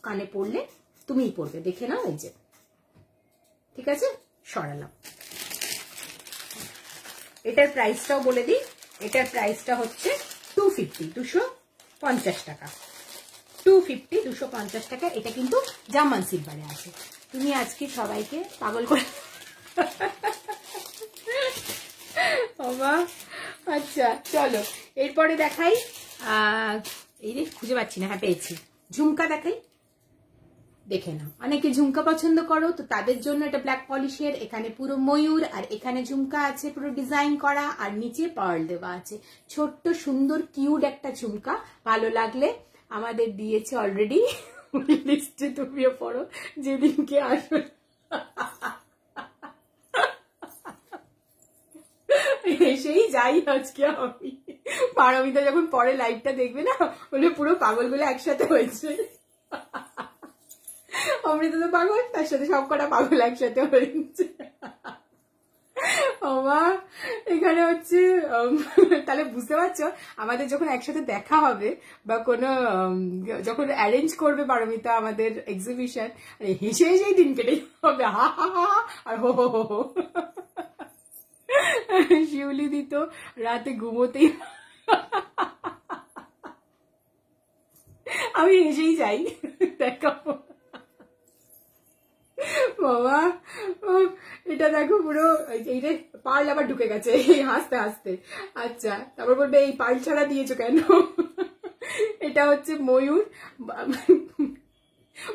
কানে পড়লে তুমিই পড়বে, দেখে নাও, এই যে, ঠিক আছে। সরালাম। এটার প্রাইসটাও বলে দিই, এটার প্রাইসটা হচ্ছে 250, 250 টাকা। 250, 250 টাকা। এটা কিন্তু জার্মান সিলভারে আছে। তুমি আজকে সবাইকে পাগল করে আচ্ছা চলো এরপরে দেখাই। এই রে খুঁজে পাচ্ছি না, হ্যাঁ পেয়েছি। ঝুমকা দেখাই, দেখে নাও। অনেকে ঝুমকা পছন্দ করো, তো তাদের জন্য এটা ব্ল্যাক পলিশের। এখানে পুরো ময়ূর, আর এখানে ঝুমকা আছে পুরো ডিজাইন করা, আর নিচে পার্ল দেওয়া আছে। ছোট্ট সুন্দর কিউট একটা ঝুমকা। ভালো লাগলে আমাদের দিয়েছে অলরেডি, লিস্টে তুমিও পড়ো যেদিনকে আসবে। এসেই যাই আজকে আমি। পারমিতা যখন পরে লাইভটা দেখবে না, বলে পুরো পাগলগুলো একসাথে হয়েছে। অমৃতা তো পাগল, তার সাথে সব কটা পাগল একসাথে হয়েছে। এখানে হচ্ছে তাহলে বুঝতে পারছো, আমাদের যখন একসাথে দেখা হবে বা কোনো যখন অ্যারেঞ্জ করবে পারমিতা আমাদের এক্সিবিশন, হেসে হেসেই দিন কেটে হবে, হা হা হা আর হো হো হো। শিউলি দিত রাতে ঘুমোতেই, আমি হেসেই যাই, দেখাবো। বাবা এটা দেখো পুরো এই রে পার্ল আবার ঢুকে গেছে হাসতে হাসতে। আচ্ছা তারপর বলবে এই পার্ল ছাড়া দিয়েছো কেন? এটা হচ্ছে ময়ূর,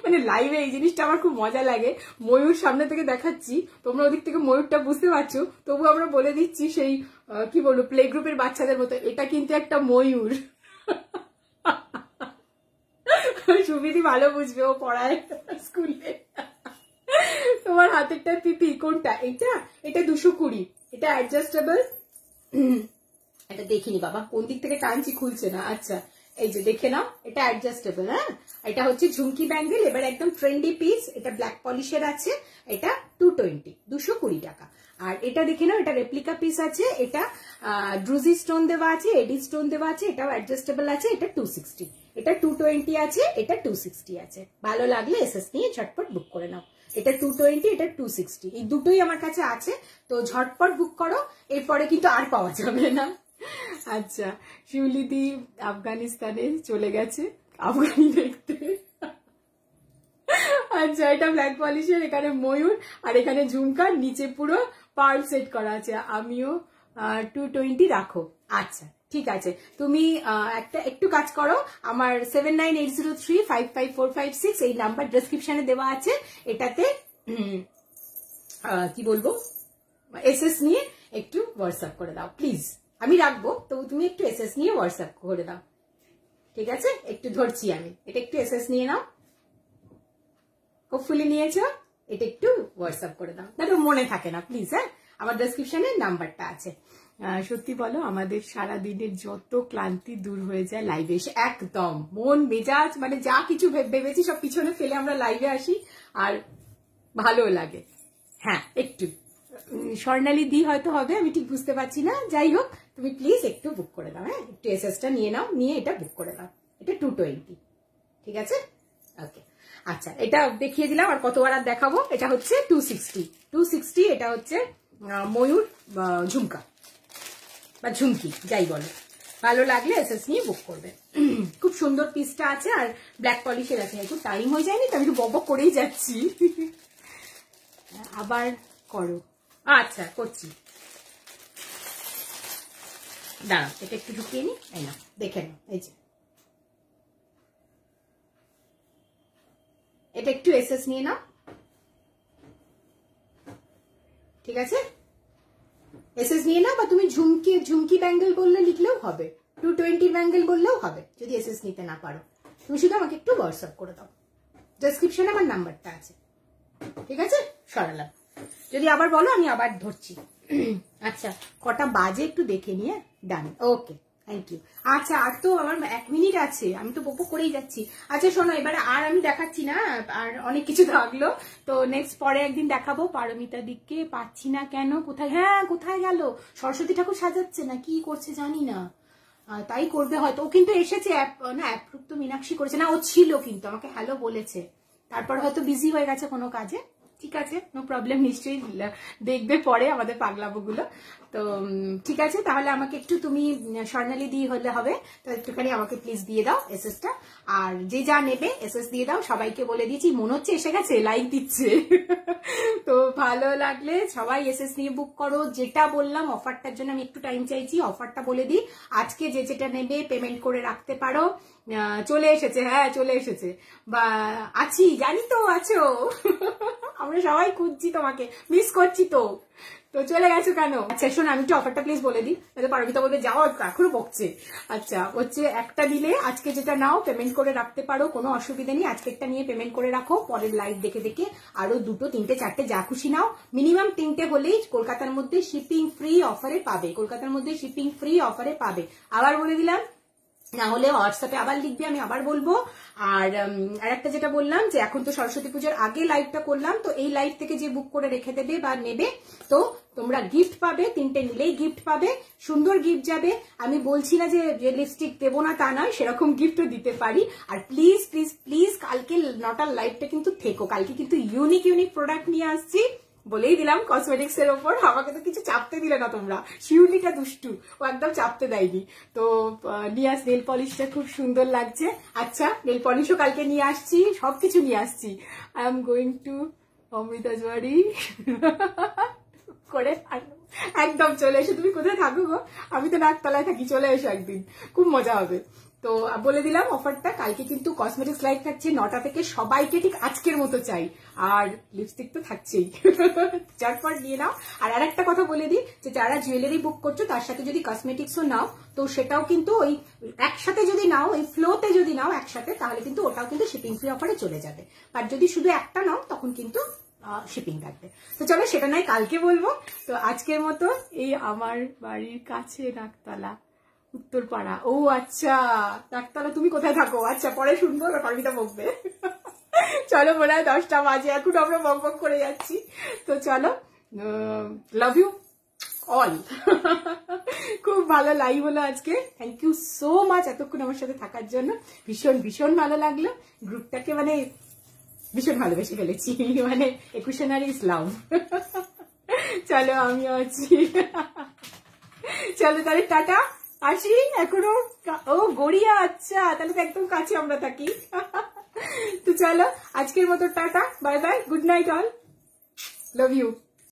মানে লাইভে এই জিনিসটা আমার খুব মজা লাগে। ময়ূর সামনে থেকে দেখাচ্ছি, তোমরা ওদিক থেকে ময়ূরটা বুঝতে পারছো, তবু আমরা বলে দিচ্ছি সেই কি বলবো প্লে গ্রুপের বাচ্চাদের মতো, এটা কিন্তু একটা ময়ূর। সুবিধি ভালো বুঝবে, ও পড়ায় স্কুলে। তোমার হাতেরটা পিপি কোনটা? এটা এটা 220, এটা অ্যাডজাস্টেবল। এটা দেখিনি বাবা কোন দিক থেকে টানছি, খুলছে না। আচ্ছা এই যে দেখে নাও, এটা অ্যাডজাস্টেবল। হ্যাঁ এটা হচ্ছে ঝুমকি ব্যাঙ্গেল, এবার একদম ট্রেন্ডি পিস, এটা ব্ল্যাক পলিশের আছে, এটা 220, 220 টাকা। আর এটা দেখে নাও, এটা রেপ্লিকা পিস আছে, এটা ড্রুজি স্টোন দেওয়া আছে, এডি স্টোন দেওয়া আছে, এটাও অ্যাডজাস্টেবল আছে, এটা 260, এটা 220 আছে, এটা 260 আছে। ভালো লাগলে এসএস নিয়ে ঝটপট বুক করে নাও। এটা 220, এটা 260, এই দুটোই আমার কাছে আছে, তো ঝটপট বুক করো, এরপরে কিন্তু আর পাওয়া যাবে না। আচ্ছা শিউলিদি আফগানিস্তানে চলে গেছে আফগানি দেখতে। আচ্ছা এটা ব্ল্যাক পলিশের, এখানে ময়ূর আর এখানে ঝুমকার, নিচে পুরো পার্ল সেট করা আছে। আমিও 220 রাখো। আচ্ছা ঠিক আছে, তুমি একটা একটু কাজ করো, আমার 7980355456 এই নাম্বার ডেসক্রিপশনে দেওয়া আছে, এটাতে কি বলবো এসএস নিয়ে একটু হোয়াটসঅ্যাপ করে দাও প্লিজ। আমি রাখবো, তো তুমি একটু এসএস নিয়ে হোয়াটসঅ্যাপ করে দাও, ঠিক আছে? একটু ধরছি আমি, এটা একটু এসএস নিয়ে নাও, হোপফুলি নিয়েছো, এটা একটু হোয়াটসঅ্যাপ করে দাও, না তো মনে থাকে না প্লিজ। হ্যাঁ আমার ডেসক্রিপশনে নাম্বারটা আছে। সত্যি বলো আমাদের সারা দিনের যত ক্লান্তি দূর হয়ে যায় লাইভে এসে, একদম মন মেজাজ মানে যা কিছু ভেবেছি সব পিছনে ফেলে আমরা লাইভে আসি, আর ভালো লাগে। হ্যাঁ একটু স্বর্ণালী দি হয়তো হবে, আমি ঠিক বুঝতে পারছি না, যাই হোক তুমি প্লিজ একটু বুক করে দাও। হ্যাঁ একটু এসএসটা নিয়ে নাও, নিয়ে এটা বুক করে দাও, এটা 220, ঠিক আছে? ওকে আচ্ছা এটা দেখিয়ে দিলাম, আর কতবার আর দেখাবো। এটা হচ্ছে 260, এটা হচ্ছে ময়ূর ঝুমকা বা ঝুমকি যাই বলো, ভালো লাগলে এসএস নিয়ে বুক করবে। খুব সুন্দর পিসটা আছে, আর ব্ল্যাক পলিশের আছে। একটু টাইম হয়ে যায়নি তো, আমি একটু বক করেই যাচ্ছি। আবার করো। আচ্ছা করছি, দাঁড়াও এটা একটু ঢুকিয়ে নি, এই না দেখে নাও, এই যে এটা একটু এসএস নিয়ে নাও, ঠিক আছে? এসএস নিয়ে নাও, বা তুমি ঝুমকি ব্যাঙ্গেল বললে লিখলেও হবে, 220 ব্যাঙ্গেল বললেও হবে, যদি এসএস নিতে না পারো। তুমি শুধু আমাকে একটু হোয়াটসঅ্যাপ করে দাও, ডেসক্রিপশনে আমার নাম্বারটা আছে, ঠিক আছে? সরালাম, যদি আবার বলো আমি আবার ধরছি। আচ্ছা কটা বাজে একটু দেখে নিয়ে, ডান, ওকে থ্যাংক ইউ। আচ্ছা আর তো আমার 1 মিনিট আছে, আমি তো বকবক করেই যাচ্ছি। আচ্ছা শোনো এবারে আর আমি দেখাচ্ছি না, আর অনেক কিছু থাকলো, তো নেক্সট পরে একদিন দেখাবো। পারমিতা দিককে পাচ্ছি না কেন, কোথায়, হ্যাঁ কোথায় গেল? সরস্বতী ঠাকুর সাজাচ্ছে না কি করছে জানি না, তাই করবে হয়তো। ও কিন্তু এসেছে, অ্যাপ্রুভ তো মীনাক্ষী করেছে না, ও ছিল কিন্তু আমাকে হ্যালো বলেছে, তারপর হয়তো বিজি হয়ে গেছে কোনো কাজে, ঠিক আছে নো প্রবলেম, নিশ্চয়ই দেখবে পরে আমাদের পাগলাবোগুলো। তো ঠিক আছে তাহলে আমাকে একটু তুমি স্বর্ণালী দিয়ে হলে হবে, তো একটুখানি আমাকে প্লিজ দিয়ে দাও এসএসটা, আর যে যা নেবে এসএস দিয়ে দাও। সবাইকে বলে দিয়েছি, মনে হচ্ছে এসে গেছে, লাইক দিচ্ছে। তো ভালো লাগলে সবাই এসএস নিয়ে বুক করো। যেটা বললাম অফারটার জন্য আমি একটু টাইম চাইছি, অফারটা বলে দিই। আজকে যে যেটা নেবে পেমেন্ট করে রাখতে পারো। চলে এসেছে, হ্যাঁ চলে এসেছে, বা আছি জানি তো আছো। আমরা সবাই খুঁজছি তোমাকে, মিস করছি তো। তো চলে গেছো কেন? আচ্ছা শোনো আমি একটু অফারটা প্লিজ বলে দিই, পারমিতা বলবে যাও, এখনো বকছে। আচ্ছা হচ্ছে একটা দিলে আজকে যেটা নাও পেমেন্ট করে রাখতে পারো, কোনো অসুবিধা নেই। আজকেরটা নিয়ে পেমেন্ট করে রাখো, পরের লাইভ দেখে দেখে আরো 2, 3, 4 যা খুশি নাও। মিনিমাম 3টে হলেই কলকাতার মধ্যে শিপিং ফ্রি অফারে পাবে, কলকাতার মধ্যে শিপিং ফ্রি অফারে পাবে। আবার বলে দিলাম, না হলে হোয়াটসঅ্যাপে আবার লিখবে, আমি আবার বলবো। আর একটা যেটা বললাম যে এখন তো সরস্বতী পুজোর আগে লাইভটা করলাম, তো এই লাইভ থেকে যে বুক করে রেখে দেবে বা নেবে, তো তোমরা গিফট পাবে, 3টে নিলেই গিফট পাবে, সুন্দর গিফট যাবে। আমি বলছি না যে লিপস্টিক দেবো না তা নয়, সেরকম গিফটও দিতে পারি। আর প্লিজ প্লিজ প্লিজ কালকে 9টার লাইভটা কিন্তু থেকো, কালকে কিন্তু ইউনিক প্রোডাক্ট নিয়ে আসছি, বলেই দিলাম কসমেটিক্স এর ওপর। আমাকে তো কিছু চাপতে দিলে না তোমরা, শিউলিটা দুষ্টু, ও একদম চাপতে দেয়নি। তো নিয়াস নেল পলিশটা খুব সুন্দর লাগছে। আচ্ছা নেল পলিশও কালকে নিয়ে আসছি, সবকিছু নিয়ে আসছি। আই এম গোয়িং টু অমৃতাজ বাড়ি করে একদম চলে এসো। তুমি কোথায় থাকো গো? আমি তো নাকতলায় থাকি, চলে এসো একদিন, খুব মজা হবে। তো বলে দিলাম অফারটা, কালকে কিন্তু কসমেটিক্স লাইভ থাকছে 9টা থেকে, সবাইকে ঠিক আজকের মতো চাই, আর লিপস্টিক তো থাকছেই, ঝটপট নিয়ে নাও। আর আরেকটা কথা বলে দিই যে যারা জুয়েলারি বুক করছো তার সাথে যদি কসমেটিক্সও নাও তো সেটাও কিন্তু ওই একসাথে যদি নাও, ওই ফ্লোতে যদি নাও একসাথে, তাহলে কিন্তু ওটাও কিন্তু শিপিং ফ্রি অফারে চলে যাবে। আর যদি শুধু একটা নাও তখন কিন্তু শিপিং থাকবে। তো চলো সেটা নয় কালকে বলবো। তো আজকের মতো এই আমার বাড়ির কাছে নাকতলা, উত্তরপাড়া। ও আচ্ছা, নাকতলা তুমি কোথায় থাকো? আচ্ছা পরে শুনবো, পারমিতা বকবে। চলো মনে হয় 10টা বাজে, এখন আমরা বক বক করে যাচ্ছি। তো চলো, লাভ ইউ অল। খুব ভালো লাইভ হলো আজকে, থ্যাংক ইউ সো মাচ এতক্ষণ আমার সাথে থাকার জন্য। ভীষণ ভীষণ ভালো লাগলো, গ্রুপটাকে মানে ভীষণ ভালোবেসে ফেলেছি, মানে একুশনারি ইসলাম। চলো আমিও আছি। চলো তাহলে টাটা, আসি। এখনো ও গড়িয়া, আচ্ছা তাহলে তো একদম কাছে আমরা থাকি। তো চলো আজকের মতো tata, bye bye, good night all, love you.